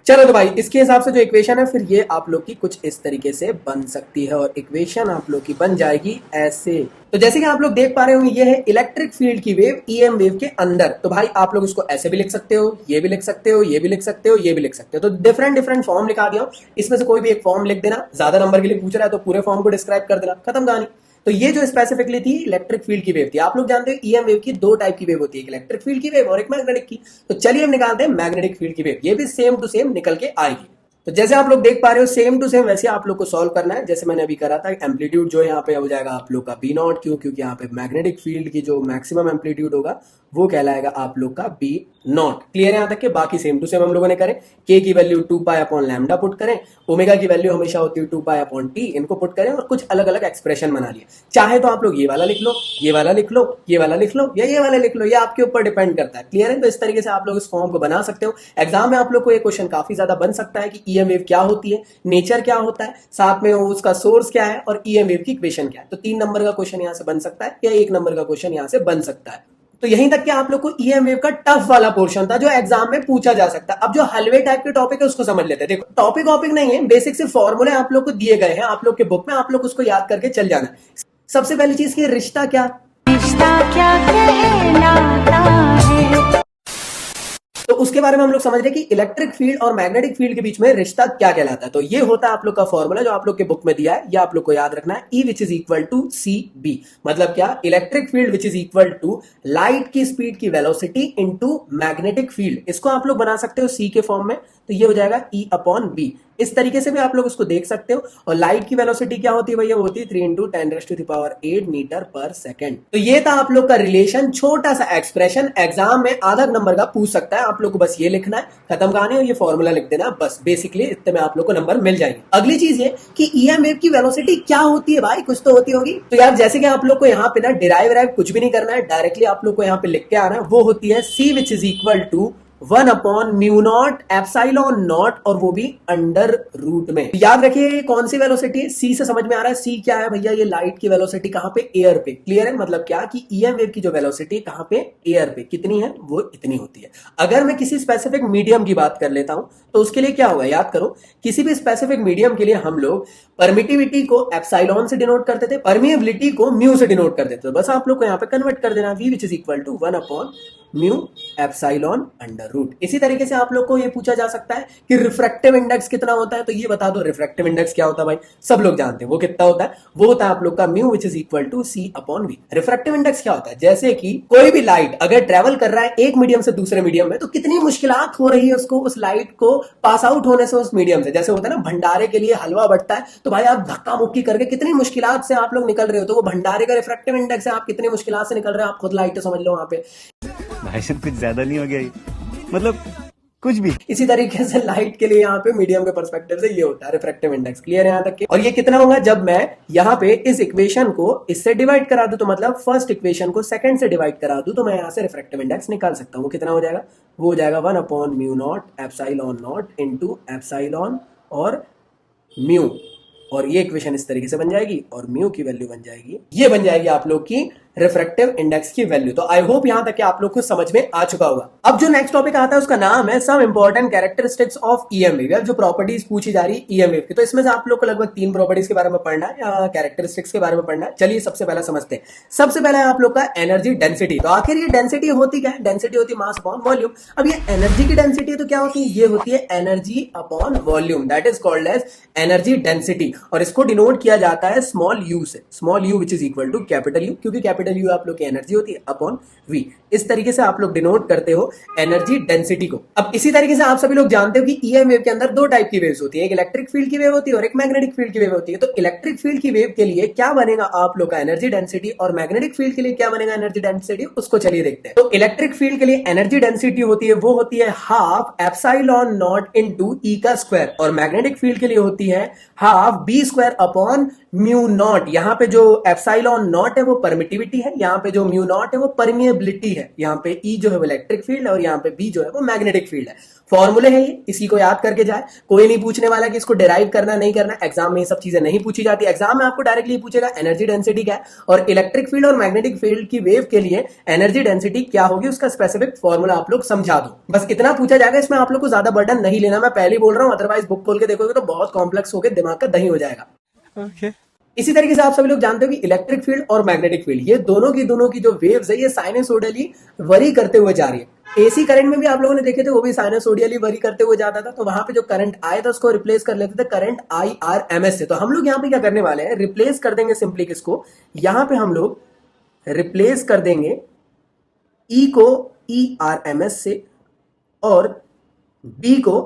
चलो तो भाई, इसके हिसाब से जो इक्वेशन है फिर ये आप लोग की कुछ इस तरीके से बन सकती है, और इक्वेशन आप लोग की बन जाएगी ऐसे। तो जैसे कि आप लोग देख पा रहे होंगे, ये है इलेक्ट्रिक फील्ड की वेव ईएम वेव के अंदर। तो भाई आप लोग इसको ऐसे भी लिख सकते हो, ये भी लिख सकते हो, ये भी लिख सकते हो, ये भी लिख सकते हो। तो डिफरेंट डिफरेंट फॉर्म लिखा दिया, इसमें से कोई भी एक फॉर्म लिख देना। ज्यादा नंबर के लिए पूछ रहा है तो पूरे फॉर्म को डिस्क्राइब कर देना, खत्म कहानी। तो ये जो स्पेसिफिकली थी इलेक्ट्रिक फील्ड की वेव थी। आप लोग जानते हो ईएम वेव की 2 टाइप की वेव होती है, एक इलेक्ट्रिक फील्ड की वेव और एक मैग्नेटिक की। तो चलिए हम निकालते हैं मैग्नेटिक फील्ड की वेव। ये भी सेम टू सेम निकल के आएगी। तो जैसे आप लोग देख पा रहे हो सेम टू सेम वैसे आप लोग को सॉल्व करना है जैसे मैंने अभी करा था। एम्पलीट्यूड जो है यहाँ पे हो जाएगा आप लोग का बी नॉट। क्यों? क्योंकि यहाँ पे मैग्नेटिक फील्ड की जो मैक्सिमम एम्पलीट्यूड होगा वो कहलाएगा आप लोग का बी नॉट। क्लियर है यहाँ तक के? बाकी सेम टू सेम हम लोगों ने करे। के की value 2 pi upon lambda put करें, ओमेगा की वैल्यू हमेशा होती है 2 पाई अपॉन टी, इनको पुट करें और कुछ अलग अलग एक्सप्रेशन बना लिए। चाहे तो आप लोग ये वाला लिख लो, ये वाला लिख लो, ये वाला लिख लो, या ये वाला लिख लो, ये आपके ऊपर डिपेंड करता है। क्लियर है? तो इस तरीके से आप लोग इस फॉर्म को बना सकते हो। एग्जाम में आप लोग को ये क्वेश्चन काफी ज्यादा बन सकता है कि ईएम वेव क्या होती है, नेचर क्या होता है, साथ में उसका सोर्स क्या है और ईएम वेव की इक्वेशन क्या है। तो 3 नंबर का क्वेश्चन यहां से बन सकता है या 1 नंबर का क्वेश्चन यहां से बन सकता है। तो यहीं तक कि आप लोग को ईएम वेव का टफ वाला पोर्शन था जो एग्जाम में पूछा जा सकता है। अब जो हलवे टाइप के टॉपिक है उसको समझ लेते हैं। देखो टॉपिक नहीं है, बेसिक से फॉर्मूले आप लोग को दिए गए हैं आप लोग के बुक में, आप लोग उसको याद करके चल जाना। सबसे पहली चीज की रिश्ता क्या कहलाता है, तो उसके बारे में हम लोग समझ रहे हैं कि इलेक्ट्रिक फील्ड और मैग्नेटिक फील्ड के बीच में रिश्ता क्या कहलाता है। तो ये होता है आप लोग का फॉर्मूला जो आप लोग के बुक में दिया है, ये आप लोग को याद रखना है। E which is equal to C B, मतलब क्या? Electric field which is equal to light की स्पीड की वेलोसिटी इनटू मैग्नेटिक फील्ड। इसको आप लोग बना सकते हो सी के फॉर्म में। तो ये हो जाएगा E अपॉन बी। इस तरीके से भी आप लोग उसको देख सकते हो। और लाइट की वेलोसिटी क्या होती है भैया, वो होती है 3 इंटू 10⁸ मीटर पर सेकेंड। तो ये था आप लोग का रिलेशन, छोटा सा एक्सप्रेशन, एग्जाम में आधा नंबर का पूछ सकता है। आप लोग को बस ये लिखना है, खत्म कहानी, और ये फॉर्मूला लिख देना, बस बेसिकली इतने में आप लोग को नंबर मिल जाएंगे। अगली चीज ये कि ईएम वेव की वेलोसिटी क्या होती है भाई, कुछ तो होती होगी। तो यार जैसे कि आप लोग को यहाँ पे ना डिराइव कुछ भी नहीं करना है, डायरेक्टली आप लोग को यहाँ पे लिख के आना है। वो होती है C which is equal to 1 upon mu naught epsilon naught, और वो भी अंडर रूट में। याद रखिए ये कौन सी वेलोसिटी है, सी से समझ में आ रहा है। सी क्या है भैया, ये लाइट की वेलोसिटी कहां पे, एयर पे। क्लियर है, मतलब क्या कि ईएम वेव की जो वेलोसिटी कहां पे, एयर पे, कितनी है, वो इतनी होती है। अगर मैं किसी स्पेसिफिक मीडियम की बात कर लेता हूं तो उसके लिए क्या होगा, याद करो, किसी भी स्पेसिफिक मीडियम के लिए हम लोग परमिटिविटी को एप्सिलॉन से डिनोट करते थे, परमिएबिलिटी को म्यू से डिनोट कर देते थे। बस आप लोग को यहाँ पे कन्वर्ट कर देना, V which is equal to 1 upon mu epsilon under root. इसी तरीके से आप लोग को ये पूछा जा सकता है कि रिफ्रैक्टिव इंडेक्स कितना होता है, तो ये बता दो रिफ्रैक्टिव इंडेक्स क्या होता है भाई, सब लोग जानते हैं वो कितना होता है, वो होता है आप लोग का mu which is equal to C upon V. Refractive index क्या होता है, जैसे कि कोई भी लाइट अगर ट्रेवल कर रहा है एक मीडियम से दूसरे मीडियम में, तो कितनी मुश्किलात हो रही है उसको, उस लाइट को पास आउट होने से उस मीडियम से। जैसे होता है ना भंडारे के लिए हलवा बटता है, तो भाई आप धक्का मुक्की करके कितनी मुश्किलात से आप लोग निकल रहे हो, तो वो भंडारे का रिफ्रैक्टिव इंडेक्स है, आप कितनी मुश्किलात से निकल रहे हो, आप खुद लाइट समझ लो वहां पे। भाई साहब कुछ ज्यादा नहीं हो गया ये? मतलब कुछ भी। इसी तरीके से लाइट के लिए यहाँ पे मीडियम के पर्सपेक्टिव से ये होता है रिफ्रैक्टिव इंडेक्स। क्लियर है यहाँ तक के? और ये कितना होगा, जब मैं यहाँ पे इस इक्वेशन को इससे डिवाइड करा दूं, तो मतलब फर्स्ट इक्वेशन को सेकंड से डिवाइड करा दूं, तो मैं यहाँ से रिफ्रैक्टिव इंडेक्स निकाल सकता हूँ। वो कितना हो जाएगा, वो हो जाएगा 1 upon mu naught epsilon not into epsilon और म्यू, और ये इक्वेशन इस तरीके से बन जाएगी, और म्यू की वैल्यू बन जाएगी, ये बन जाएगी आप लोग की रिफ्रैक्टिव इंडेक्स की वैल्यू। तो आई होप यहां तक कि आप लोग को समझ में आ चुका होगा। अब जो नेक्स्ट टॉपिक आता है उसका नाम है some important characteristics of EM wave, जो प्रॉपर्टीज पूछी जा रही है ईएम वेव की। तो इसमें से आप लोग को लगभग 3 प्रॉपर्टीज के बारे में पढ़ना है या कैरेक्टरिस्टिक्स के बारे में पढ़ना है। चलिए सबसे पहला समझते हैं। सबसे पहला है आप लोग का एनर्जी डेंसिटी। तो आखिर ये डेंसिटी होती क्या है, डेंसिटी होती है मास अपॉन वॉल्यूम। अब ये एनर्जी की डेंसिटी है तो क्या होती है, ये होती है energy upon volume, that is called as energy density. और इसको डिनोट किया जाता है स्मॉल यू से, small U which is equal to capital U, क्योंकि कैपिटल यू आप लोग की एनर्जी होती है अपॉन वी। इस तरीके से आप लोग डिनोट करते हो एनर्जी डेंसिटी को। अब इसी तरीके से आप सभी लोग जानते हो कि ईएम वेव के अंदर 2 टाइप की वेव्स होती है, एक इलेक्ट्रिक फील्ड की वेव होती है और एक मैग्नेटिक फील्ड की वेव होती है। तो इलेक्ट्रिक फील्ड की वेव के लिए क्या बनेगा आप लोग का एनर्जी डेंसिटी, और मैग्नेटिक फील्ड के लिए क्या बनेगा एनर्जी डेंसिटी, उसको चलिए देखते हैं। तो इलेक्ट्रिक फील्ड के लिए एनर्जी डेंसिटी होती है, वो होती है half epsilon naught into E का स्क्वायर, और मैग्नेटिक फील्ड के लिए होती है half B square upon mu naught. यहाँ पे जो एप्सिलॉन नॉट है वो परमिटिविटी है, यहाँ पे जो म्यू नॉट है वो परमिएबिलिटी है, यहाँ पे ई जो है वो इलेक्ट्रिक फील्ड और यहाँ पे बी जो है वो मैग्नेटिक फील्ड है। फॉर्मूले है ये, इसी को याद करके जाए। कोई नहीं पूछने वाला कि इसको डिराइव करना नहीं करना, एग्जाम में ये सब चीजें नहीं पूछी जाती। एग्जाम में आपको डायरेक्टली पूछेगा एनर्जी डेंसिटी क्या है, और इलेक्ट्रिक फील्ड और मैग्नेटिक फील्ड की वेव के लिए एनर्जी डेंसिटी क्या होगी उसका स्पेसिफिक फॉर्मूला आप लोग समझा दो। बस इतना पूछा जाएगा, इसमें आप लोग को ज्यादा बर्डन नहीं लेना, मैं पहले ही बोल रहा हूं, अदरवाइज बुक खोल के देखोगे तो बहुत कॉम्प्लेक्स होकर दिमाग का दही हो जाएगा। इसी तरीके से आप सभी लोग जानते हो कि इलेक्ट्रिक फील्ड और मैग्नेटिक फील्ड, ये दोनों की जो वेव्स है ये साइनसोइडली वरी करते हुए जा रही है। एसी करंट में भी आप लोगों ने देखे थे, वो भी साइनसोइडली वरी करते हुए जाता था, तो वहां पे जो करंट आया था उसको रिप्लेस कर लेते थे करंट IRMS से। तो हम लोग यहाँ पे क्या करने वाले हैं, रिप्लेस कर देंगे सिंपली किसको, यहाँ पे हम लोग रिप्लेस कर देंगे E को ERMS से और B को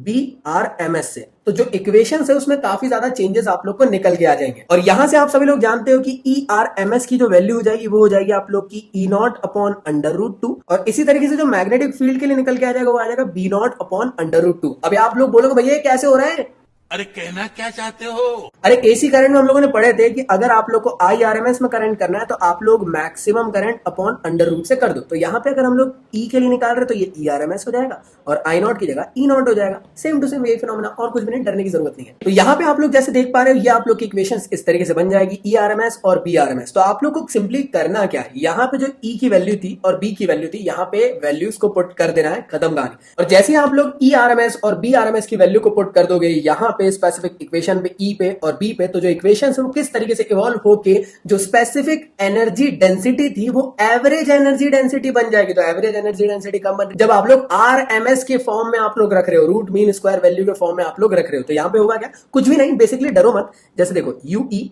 BRMS से। तो जो इक्वेशन है उसमें काफी ज्यादा चेंजेस आप लोग को निकल के आ जाएंगे, और यहां से आप सभी लोग जानते हो कि ERMS की जो वैल्यू हो जाएगी वो हो जाएगी आप लोग की E naught upon under root 2, और इसी तरीके से जो मैग्नेटिक फील्ड के लिए निकल के आ जाएगा वो आ जाएगा B naught upon under root 2। अब आप लोग बोलोगे भैया कैसे हो रहा है, अरे कहना क्या चाहते हो? अरे एसी करंट में हम लोगों ने पढ़े थे कि अगर आप लोग को IRMS में करंट करना है तो आप लोग maximum current upon under root से कर दो। तो यहाँ पे अगर हम लोग E के लिए निकाल रहे तो ये ERMS हो जाएगा और I नॉट की जगह E नॉट हो जाएगा। सेम टू सेम यही फिनोमेना, और कुछ भी नहीं, डरने की जरूरत नहीं है। तो यहाँ पे आप लोग जैसे देख पा रहे हो ये आप लोग की इक्वेशन इस तरीके से बन जाएगी ERMS और BRMS। तो आप लोग को सिंपली करना क्या है, यहाँ पे जो E की वैल्यू थी और B की वैल्यू थी, यहाँ पे वैल्यूज को पुट कर देना है, खत्म कहानी। और जैसे आप लोग ERMS और BRMS की वैल्यू को पुट कर दोगे यहाँ पे स्पेसिफिक इक्वेशन पे E पे और B पे, तो जो इक्वेशन है वो किस तरीके से इवॉल्व होके जो स्पेसिफिक एनर्जी डेंसिटी थी वो एवरेज एनर्जी डेंसिटी बन जाएगी। तो एवरेज एनर्जी डेंसिटी कब बन, जब आप लोग RMS के फॉर्म में आप लोग रख रहे हो, रूट मीन स्क्वायर वैल्यू के फॉर्म में आप लोग रख रहे हो। तो यहाँ पे होगा क्या, कुछ भी नहीं, बेसिकली डरो मत। जैसे देखो UE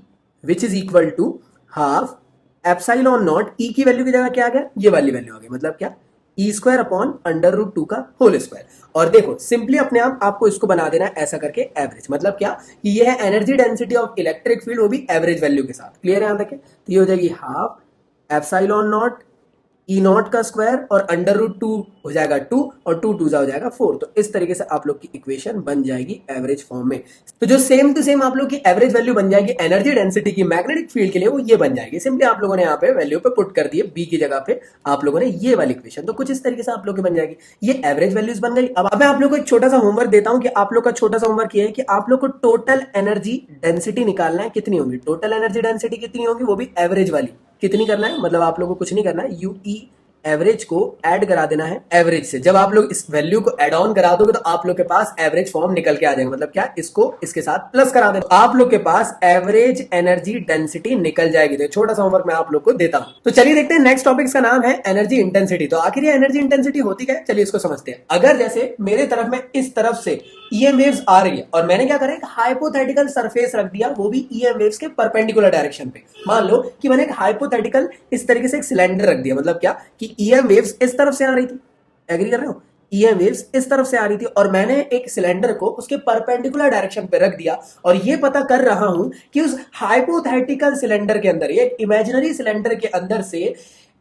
which is equal to half epsilon naught, E की वैल्यू की जगह क्या आ गया, ये वाली वैल्यू आ गई, मतलब क्या E square upon under root 2 का होल स्क्वायर। और देखो सिंपली अपने आप आपको इसको बना देना है ऐसा करके एवरेज, मतलब क्या कि ये है energy density of electric field, वो भी एवरेज वैल्यू के साथ। क्लियर है यहाँ तक? तो ये हो जाएगी half epsilon not E not का स्क्वायर और अंडर रूट 2 हो जाएगा 2 और 2 2 हो जाएगा 4। तो इस तरीके से आप लोग की इक्वेशन बन जाएगी एवरेज फॉर्म में। तो जो सेम टू सेम आप लोग की एवरेज वैल्यू बन जाएगी एनर्जी डेंसिटी की मैग्नेटिक फील्ड के लिए, वो ये बन जाएगी। सिंपली आप लोगों ने यहाँ पे वैल्यू पे पुट कर दिए, बी की जगह पे आप लोगों ने ये वाली इक्वेशन। तो कुछ इस तरीके से आप लोग की बन जाएगी, ये एवरेज वैल्यूज बन गई। अब मैं आप लोग को एक छोटा सा होमवर्क देता हूं कि आप लोग का छोटा सा होमवर्क ये है कि आप लोग को टोटल एनर्जी डेंसिटी निकालना है। कितनी होगी टोटल एनर्जी डेंसिटी, कितनी होगी, वो भी एवरेज वाली। कितनी करना है, मतलब आप लोगों को कुछ नहीं करना है, यूई एवरेज को ऐड करा देना है एवरेज से। जब आप लोग इस वैल्यू को ऐड ऑन करा दोगे तो आप लोग के पास एवरेज फॉर्म निकल के आ जाएगा। मतलब क्या, इसको इसके साथ प्लस करा देना, आप लोग के पास एवरेज एनर्जी डेंसिटी निकल जाएगी। तो छोटा सा होमवर्क मैं आप लोग को देता हूं। तो चलिए देखते हैं नेक्स्ट टॉपिक का नाम है एनर्जी इंटेंसिटी। तो आखिर ये एनर्जी इंटेंसिटी होती क्या है, चलिए इसको समझते हैं। अगर जैसे मेरे तरफ में इस तरफ से ईएम वेव्स आ रही है और मैंने क्या करा, एक हाइपोथेटिकल सरफेस रख दिया, वो भी ईएम वेव्स के परपेंडिकुलर डायरेक्शन पे। मान लो कि मैंने एक हाइपोथेटिकल इस तरीके से एक सिलेंडर रख दिया, मतलब क्या कि ईएम वेव्स इस तरफ से आ रही थी, एग्री कर रहे हो, ईएम वेव्स इस तरफ से आ रही थी और मैंने एक सिलेंडर को उसके परपेंडिकुलर डायरेक्शन पे रख दिया और ये पता कर रहा हूं कि उस हाइपोथेटिकल सिलेंडर के अंदर, ये इमेजिनरी सिलेंडर के अंदर से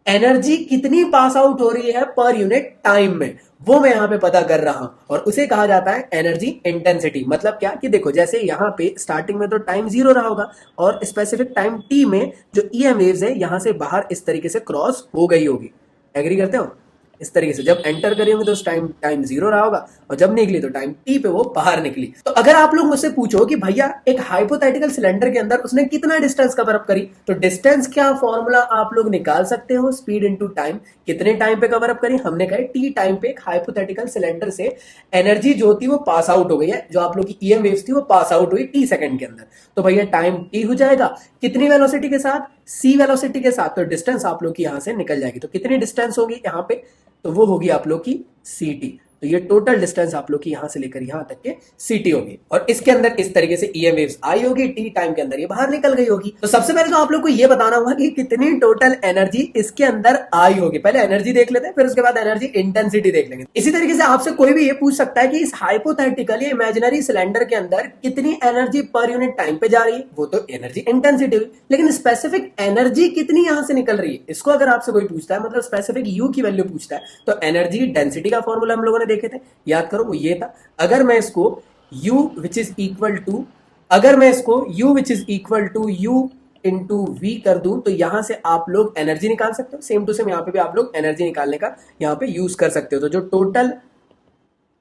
एनर्जी कितनी पास आउट हो रही है पर यूनिट टाइम में, वो मैं यहां पे पता कर रहा हूं और उसे कहा जाता है एनर्जी इंटेंसिटी। मतलब क्या कि देखो जैसे यहां पे स्टार्टिंग में तो टाइम 0 रहा होगा और स्पेसिफिक टाइम टी में जो ईएम वेव्स है यहां से बाहर इस तरीके से क्रॉस हो गई होगी, एग्री करते हो? इस तरीके से जब एंटर करी होंगे तो उस टाइम 0 रहा होगा और जब निकली तो टाइम टी पे वो बाहर निकली। तो अगर आप लोग मुझसे पूछो कि भैया एक हाइपोथेटिकल सिलेंडर के अंदर उसने कितना डिस्टेंस कवर अप करी, तो डिस्टेंस क्या फॉर्मूला आप लोग निकाल सकते हो, स्पीड इनटू टाइम। कितने टाइम पे कवर अप करी, हमने कहा टी टाइम पे एक हाइपोथेटिकल सिलेंडर से एनर्जी जो थी वो पास आउट हो गई है, जो आप लोग की ईएम वेव्स थी वो पास आउट हुई टी सेकंड के अंदर। तो भैया टाइम टी हो जाएगा कितनी वेलोसिटी के साथ, सी वेलोसिटी के साथ। तो डिस्टेंस आप लोग की यहां से निकल जाएगी। तो कितनी डिस्टेंस होगी यहां पे, तो वो होगी आप लोग की सी टी। तो ये टोटल डिस्टेंस आप लोग की यहां से लेकर यहां तक के सीटी होगी और इसके अंदर इस तरीके से ईएम वेव्स आई होगी, टी टाइम के अंदर ये बाहर निकल गई होगी। तो सबसे पहले तो आप लोग को ये बताना होगा कि कितनी टोटल एनर्जी इसके अंदर आई होगी। पहले एनर्जी देख लेते हैं, फिर उसके बाद एनर्जी इंटेंसिटी देख लेंगे। इसी तरीके से आपसे कोई भी ये पूछ सकता है कि इस हाइपोथेटिकल या इमेजिनरी सिलेंडर के अंदर कितनी एनर्जी पर यूनिट टाइम पे जा रही है, वो तो एनर्जी इंटेंसिटी हुई, लेकिन स्पेसिफिक एनर्जी कितनी यहां से निकल रही है, इसको अगर आपसे कोई पूछता है, मतलब स्पेसिफिक यू की वैल्यू पूछता है, तो एनर्जी डेंसिटी का फॉर्मूला हम लोगों ने देखे थे, याद करो वो ये था। अगर मैं इसको u which is equal to, अगर मैं इसको u which is equal to u into V कर दूं तो यहां से आप लोग एनर्जी निकाल सकते हो। सेम टू सेम यहां पे भी आप लोग एनर्जी निकालने का यहां पे यूज कर सकते हो। तो जो टोटल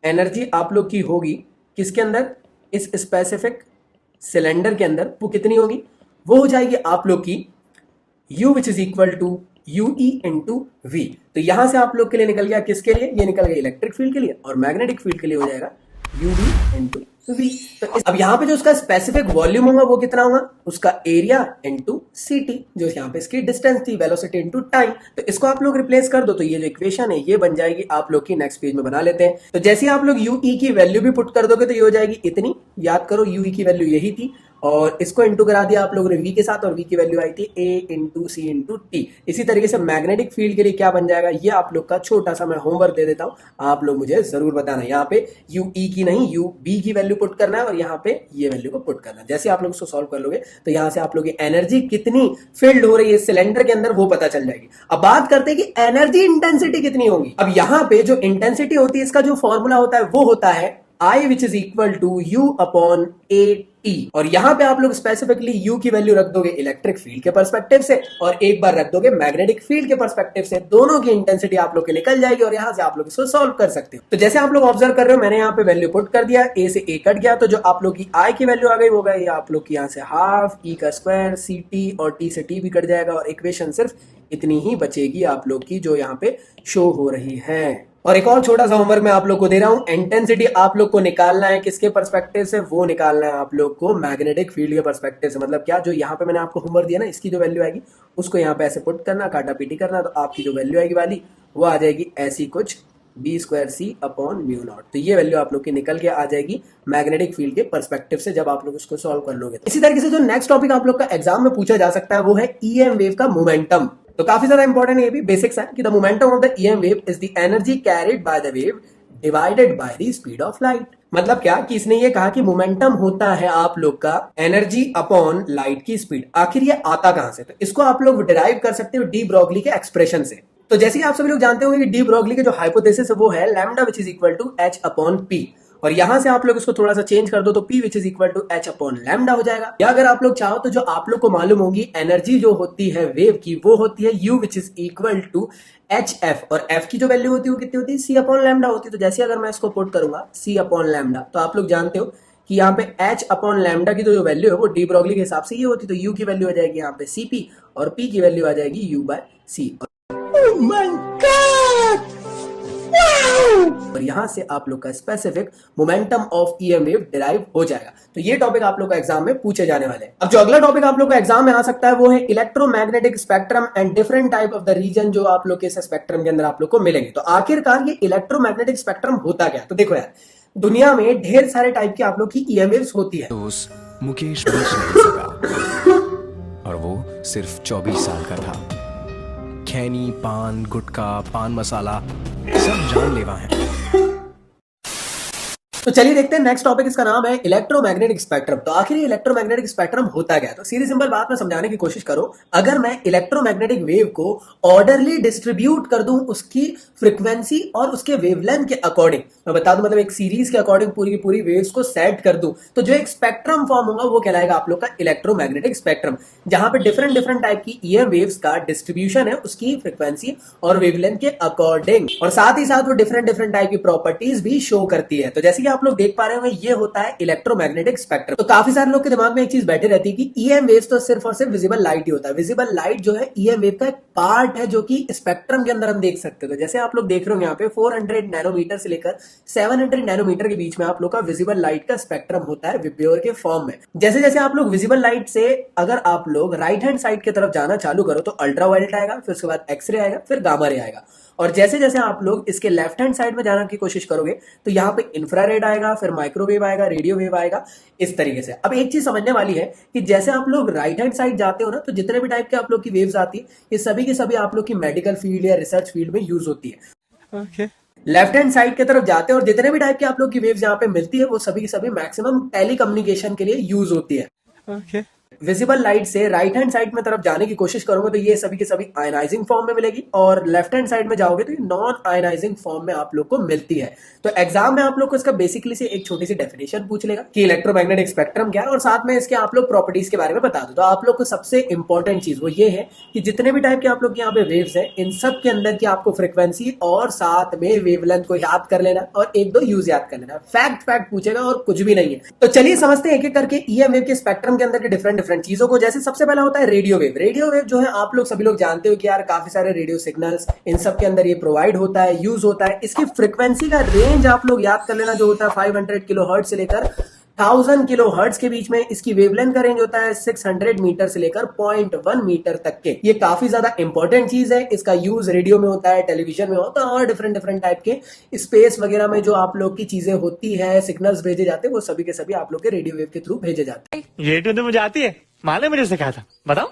एनर्जी आप लोग की होगी किसके अंदर, इस स्पेसिफिक सिलेंडर के अंदर, वो कितनी होगी, वो हो जाएगी आप लोग की u which is equal to UE into V. तो यहां से आप लोग के लिए निकल गया, किसके लिए, ये निकल गया इलेक्ट्रिक फील्ड के लिए, और मैग्नेटिक फील्ड के लिए हो जाएगा यूवी इंटू वी। तो अब यहां पे जो उसका स्पेसिफिक वॉल्यूम होगा वो कितना होगा, उसका एरिया इंटू सीटी, जो यहां पे इसकी डिस्टेंस थी, वेलोसिटी इंटू टाइम। तो इसको आप लोग रिप्लेस कर दो तो ये जो इक्वेशन है ये बन जाएगी आप लोग की। नेक्स्ट पेज में बना लेते हैं। तो जैसे ही आप लोग यूई की वैल्यू भी पुट कर दोगे तो ये हो जाएगी इतनी, याद करो यूई की वैल्यू यही थी और इसको इंटू करा दिया आप लोगों ने वी के साथ और वी की वैल्यू आई थी ए इंटू सी इंटू टी। इसी तरीके से मैग्नेटिक फील्ड के लिए क्या बन जाएगा, ये आप लोग का छोटा सा मैं होमवर्क दे देता हूं, आप लोग मुझे जरूर बताना। यहाँ पे यू ई की नहीं यू बी की वैल्यू पुट करना है और यहाँ पे ये वैल्यू को पुट करना है। जैसे आप लोग इसको सॉल्व कर लोगे तो यहाँ से आप लोग की एनर्जी कितनी फील्ड हो रही है सिलेंडर के अंदर वो पता चल जाएगी। अब बात करते हैं कि एनर्जी इंटेंसिटी कितनी होगी। अब यहाँ पे जो इंटेंसिटी होती है इसका जो फॉर्मूला होता है वो होता है I which is equal to U upon A T. और यहां पे आप लोग स्पेसिफिकली यू की वैल्यू रख दोगे इलेक्ट्रिक फील्ड के पर्सपेक्टिव से और एक बार रख दोगे मैग्नेटिक फील्ड के पर्सपेक्टिव से। दोनों की इंटेंसिटी आप लोग के निकल जाएगी और यहां से आप लोग इसको सॉल्व कर सकते हो। तो जैसे आप लोग ऑब्जर्व कर रहे हो मैंने यहाँ पे वैल्यू पुट कर दिया, ए से ए कट गया, तो जो आप लोग की आई की वैल्यू आ गई वो गई आप लोग की यहाँ से हाफ ई का स्क्वायर सी टी और टी से टी भी कट जाएगा और इक्वेशन सिर्फ इतनी ही बचेगी आप लोग की जो यहाँ पे शो हो रही है। और एक और छोटा सा होमवर्क मैं आप लोग को दे रहा हूं, इंटेंसिटी आप लोग को निकालना है किसके पर्सपेक्टिव से, वो निकालना है आप लोग को मैग्नेटिक फील्ड के पर्सपेक्टिव से। मतलब क्या, जो यहाँ पे मैंने आपको होमवर्क दिया ना इसकी जो वैल्यू आएगी उसको यहाँ पे ऐसे पुट करना, काटा पीटी करना, तो आपकी जो वैल्यू आएगी वाली वो आ जाएगी ऐसी कुछ B square C upon mu not. तो ये वैल्यू आप लोग की निकल के आ जाएगी मैग्नेटिक फील्ड के पर्सपेक्टिव से जब आप लोग इसको सॉल्व कर लोगे। इसी तरीके से जो नेक्स्ट टॉपिक आप लोग का एग्जाम में पूछा जा सकता है वो है ईएम वेव का मोमेंटम। तो काफी ज्यादा इंपॉर्टेंट ये भी बेसिक्स है कि the momentum of the EM wave is the energy carried by the wave divided by the speed of light. मतलब क्या कि इसने ये कहा कि मोमेंटम होता है आप लोग का एनर्जी अपॉन लाइट की स्पीड। आखिर ये आता कहां से? तो इसको आप लोग डिराइव कर सकते हो डी ब्रोगली के एक्सप्रेशन से। तो जैसे कि आप सभी लोग जानते होंगे कि डी ब्रोगली के जो हाइपोथेसिस है वो है lambda which is equal to H upon P, और यहां से आप लोग इसको थोड़ा सा चेंज कर दो तो P which is equal to H upon lambda हो जाएगा। या अगर आप लोग चाहो तो जो आप लोग को मालूम होगी एनर्जी जो होती है वेव की वो होती है U which is equal to H F, और एफ की जो वैल्यू होती है वो कितनी होती है? C अपॉन लैम्डा होती है। तो जैसे अगर मैं इसको पुट करूंगा C अपॉन लैम्डा, तो आप लोग जानते हो कि यहाँ पे H अपॉन लैम्डा की जो वैल्यू है वो डी ब्रोगली के हिसाब से ये होती है। तो U की वैल्यू आ जाएगी यहाँ पे CP और P की वैल्यू आ जाएगी U बाय C। और यहां से आप लोग का specific momentum of EM wave derive हो जाएगा। तो ये टॉपिक आप लोग का एग्जाम में पूछे जाने वाले हैं। अब जो अगला टॉपिक आप लोग का एग्जाम में आ सकता है वो है electromagnetic spectrum and different type of the region जो आप लोग के इस स्पेक्ट्रम के अंदर आप लोग को मिलेंगे। तो आखिरकार ये इलेक्ट्रोमैग्नेटिक स्पेक्ट्रम होता क्या? तो देखो यार, दुनिया में ढेर सारे टाइप की आप लोग की ईएम वेव्स होती है। मुकेश बच नहीं सका और वो सिर्फ 24 साल का था। खैनी, पान, गुटखा, पान मसाला सब जानलेवा हैं। तो चलिए देखते हैं नेक्स्ट टॉपिक, इसका नाम है इलेक्ट्रोमैग्नेटिक स्पेक्ट्रम। तो आखिर इलेक्ट्रोमैग्नेटिक स्पेक्ट्रम होता क्या है? तो सीधी सिंपल बात में समझाने की कोशिश करो। अगर मैं इलेक्ट्रोमैग्नेटिक वेव को ऑर्डरली डिस्ट्रीब्यूट कर दूं उसकी फ्रीक्वेंसी और उसके वेवलेंथ के अकॉर्डिंग, मैं बता दूं मतलब एक सीरीज के अकॉर्डिंग पूरी की पूरी वेव्स को सेट कर दूं, तो जो एक स्पेक्ट्रम फॉर्म होगा वो कहलाएगा आप लोग का इलेक्ट्रोमैग्नेटिक स्पेक्ट्रम, जहां पे डिफरेंट डिफरेंट टाइप की ईएम वेव्स का डिस्ट्रीब्यूशन है उसकी फ्रीक्वेंसी और वेवलेंथ के अकॉर्डिंग, और साथ ही साथ वो डिफरेंट डिफरेंट टाइप की प्रॉपर्टीज भी शो करती है। तो जैसे कि आप लोग देख पा रहे हो ये होता है इलेक्ट्रोमैग्नेटिक स्पेक्ट्रम। तो काफी सारे लोग के दिमाग में एक चीज बैठी रहती है कि ईएम वेव्स तो सिर्फ और सिर्फ विजिबल लाइट ही होता है। विजिबल लाइट जो है ईएम वेव का एक पार्ट है जो कि स्पेक्ट्रम के अंदर हम देख सकते हो। तो जैसे आप लोग देख रहे हो यहाँ पे 400 नैनोमीटर से लेकर 700 नैनोमीटर के बीच में आप लोग का विजिबल लाइट का स्पेक्ट्रम होता है विब्योर के फॉर्म में। जैसे जैसे आप लोग विजिबल लाइट से अगर आप लोग राइट हैंड साइड की तरफ जाना चालू करो तो अल्ट्रावायलेट आएगा, फिर उसके बाद एक्सरे आएगा, फिर गामा रे आएगा, और जैसे जैसे आप लोग इसके लेफ्ट हैंड साइड में जाने की कोशिश करोगे तो यहाँ पे इंफ्रारेड आएगा, फिर माइक्रोवेव आएगा, रेडियो वेव आएगा, इस तरीके से। अब एक चीज समझने वाली है कि जैसे आप लोग राइट हैंड साइड जाते हो ना तो जितने भी टाइप के आप लोग की वेव्स आती है ये सभी की सभी आप लोग की मेडिकल फील्ड या रिसर्च फील्ड में यूज होती है। Okay. लेफ्ट हैंड साइड की तरफ जाते हैं और जितने भी टाइप की आप लोग की वेव्स यहाँ पे मिलती है वो सभी की सभी मैक्सिमम टेलीकम्युनिकेशन के लिए यूज होती है। Okay. विजिबल लाइट से राइट हैंड साइड में तरफ जाने की कोशिश करोगे तो ये सभी की सभी आयनाइजिंग फॉर्म में मिलेगी, और लेफ्ट हैंड साइड में जाओगे तो ये नॉन आयनाइजिंग फॉर्म में आप लोग को मिलती है। तो एग्जाम में आप लोग को इसका बेसिकली से एक छोटी सी डेफिनेशन पूछ लेगा कि इलेक्ट्रोमैग्नेटिक स्पेक्ट्रम क्या है, और साथ में इसके आप लोग प्रॉपर्टीज के बारे में बता दो। तो आप लोग को सबसे इंपॉर्टेंट चीज वो ये है कि जितने भी टाइप के आप लोग यहाँ पे वेव्स है इन सब के अंदर की आपको फ्रीक्वेंसी और साथ में वेवलेंथ को याद कर लेना और एक दो यूज याद कर लेना। फैक्ट पूछेगा और कुछ भी नहीं है। तो चलिए समझते हैं एक एक करके ईएम वेव के स्पेक्ट्रम के अंदर के डिफरेंट डिफरेंट चीजों को। जैसे सबसे पहला होता है रेडियो वेव। रेडियो वेव जो है आप लोग सभी लोग जानते हो कि यार काफी सारे रेडियो सिग्नल्स इन सब के अंदर ये प्रोवाइड होता है, यूज होता है। इसकी फ्रीक्वेंसी का रेंज आप लोग याद कर लेना जो होता है 500 किलोहर्ट्ज से लेकर 1000 किलोहर्ट्ज के बीच में। इसकी वेवलेंथ का रेंज होता है 600 मीटर से लेकर 0.1 मीटर तक के। ये काफी ज्यादा इंपॉर्टेंट चीज है। इसका यूज रेडियो में होता है, टेलीविजन में होता है, और डिफरेंट डिफरेंट टाइप के स्पेस वगैरह में जो आप लोग की चीजें होती है, सिग्नल्स भेजे जाते हैं, वो सभी के सभी आप लोग के रेडियो वेव के थ्रू भेजे जाते हैं। ये तो मुझे आती है, माँ ने मुझे सिखाया था, बताओ।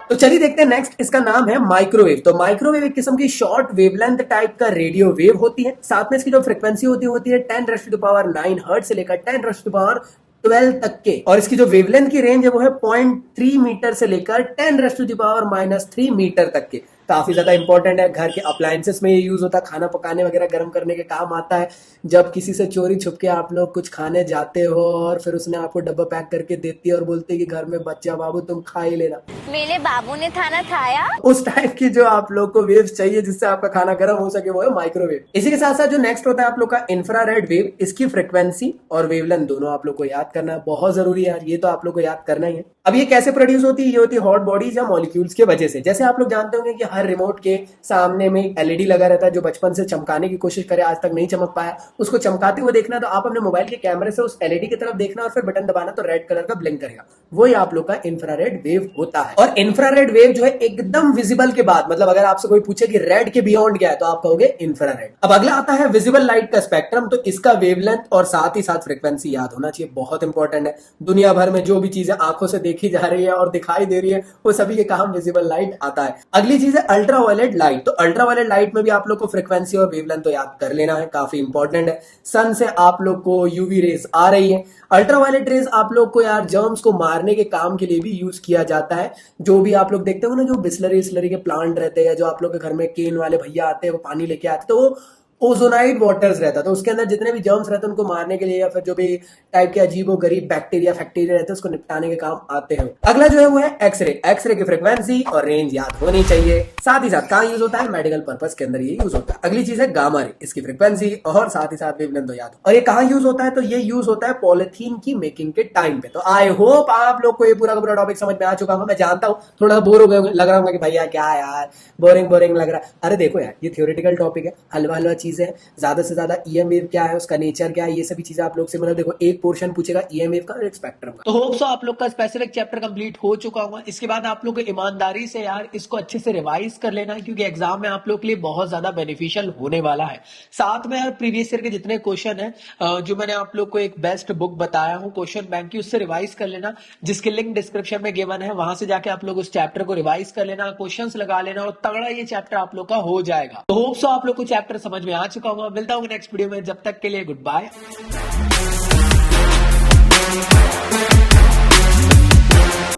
तो चलिए देखते हैं नेक्स्ट, इसका नाम है माइक्रोवेव। तो माइक्रोवेव एक किस्म की शॉर्ट वेवलेंथ टाइप का रेडियो वेव होती है। साथ में इसकी जो फ्रीक्वेंसी होती है 10⁻⁹ हर्ट्ज से लेकर 10⁻12 तक के, और इसकी जो वेवलेंथ की रेंज है वो है 0.3 मीटर से लेकर 10⁻³ मीटर तक के। काफी ज्यादा इंपॉर्टेंट है। घर के अप्लायंसेस में ये यूज होता है, खाना पकाने वगैरह गर्म करने के काम आता है। जब किसी से चोरी छुप के आप लोग कुछ खाने जाते हो और फिर उसने आपको डब्बा पैक करके देती है और बोलती है कि घर में बच्चा बाबू तुम खा ही लेना, मेरे बाबू ने खाना खाया। उस टाइप की जो आप लोग को वेव्स चाहिए जिससे आपका खाना गर्म हो सके वो है माइक्रोवेव। इसी के साथ साथ जो नेक्स्ट होता है आप लोग का इंफ्रारेड वेव। इसकी फ्रीक्वेंसी और वेवलेंथ दोनों आप लोग को याद करना बहुत जरूरी है यार, ये तो आप लोग को याद करना ही है। अब ये कैसे प्रोड्यूस होती है? ये होती है हॉट बॉडीज या मॉलिक्यूल्स के वजह से। जैसे आप लोग जानते होंगे कि हर रिमोट के सामने में एलईडी लगा रहता है, जो बचपन से चमकाने की कोशिश करे, आज तक नहीं चमक पाया, उसको चमकाते हुए देखना, तो आप अपने मोबाइल के कैमरे से उस एलईडी की तरफ देखना और फिर बटन दबाना तो रेड कलर का ब्लिंक करेगा। वही आप लोग का इंफ्रारेड वेव होता है। और इंफ्रारेड वेव जो है एकदम विजिबल के बाद, मतलब अगर आपसे कोई पूछे कि रेड के बियॉन्ड क्या है, तो आप कहोगे इंफ्रारेड। अब अगला आता है विजिबल लाइट का स्पेक्ट्रम। तो इसका वेवलेंथ और साथ ही साथ फ्रीक्वेंसी याद होना चाहिए, बहुत इंपॉर्टेंट है। दुनिया भर में जो भी चीजें आंखों से देखी जा रही है और दिखाई दे रही है, वो सभी के काम विजिबल लाइट आता है। अगली चीज है अल्ट्रावायलेट लाइट। तो अल्ट्रावायलेट लाइट में भी आप लोग को फ्रीक्वेंसी और वेवलेंथ तो याद कर लेना है, काफी इंपॉर्टेंट है। सन से आप लोग को यूवी रेज आ रही है। अल्ट्रावायलेट रेज आप लोग को यार जर्म्स को मारने के काम के लिए भी यूज किया जाता है। जो भी आप लोग देखते हो ना, जो बिस्लरी के प्लांट रहते हैं, जो आप लोग के घर में केन वाले भैया आते हैं, वो पानी लेके आते हैं, तो वो ओजोनाइड वाटर्स रहता है। तो उसके अंदर जितने भी जर्म्स रहते हैं उनको मारने के लिए, या फिर जो भी टाइप के अजीबो गरीब बैक्टीरिया फैक्टीरिया रहते हैं, उसको निपटाने के काम आते हैं। अगला जो है वो है एक्सरे। एक्सरे की फ्रीक्वेंसी और रेंज याद होनी चाहिए। साथ ही साथ कहाँ यूज होता है? मेडिकल पर्पस के अंदर ये यूज होता है। अगली चीज है गामा रे। इसकी फ्रीक्वेंसी और साथ ही साथ वेवलेंथ तो याद हो। और ये कहाँ यूज होता है? तो ये यूज होता है पॉलिथीन की मेकिंग के टाइम पे। तो आई होप आप लोग को ये पूरा का पूरा टॉपिक समझ में आ चुका होगा। मैं जानता हूँ थोड़ा बोर हो गए लग रहा होगा कि भैया क्या यार बोरिंग लग रहा है। अरे देखो यार, ये थियोरेटिकल टॉपिक है, हलवा चीज है। ज्यादा से ज्यादा ईएम वेव क्या है, उसका नेचर क्या है, ये सभी चीजें आप लोग से, मतलब देखो एक पोर्शन पूछेगा ईएम वेव का और एक स्पेक्ट्रम का। तो होप सो आप लोग का स्पेसिफिक चैप्टर कंप्लीट हो चुका होगा। इसके बाद आप लोग को ईमानदारी से यार इसको अच्छे से रिवाइज कर लेना है, क्योंकि एग्जाम में आप लोग के लिए बहुत ज्यादा बेनिफिशियल होने वाला है। साथ में यार प्रीवियस ईयर के जितने क्वेश्चन है, जो मैंने आप लोग को एक बेस्ट बुक बताया हूँ क्वेश्चन बैंक की, उससे रिवाइज कर लेना, जिसकी लिंक डिस्क्रिप्शन में गिवन है। वहां से जाके आप लोग उस चैप्टर को रिवाइज कर लेना, क्वेश्चंस लगा लेना, और तगड़ा ये चैप्टर आप लोग का हो जाएगा। तो होप सो आप लोग को चैप्टर समझ में आ चुका होगा। मिलता हूँ नेक्स्ट वीडियो में, जब तक के लिए गुड बाय।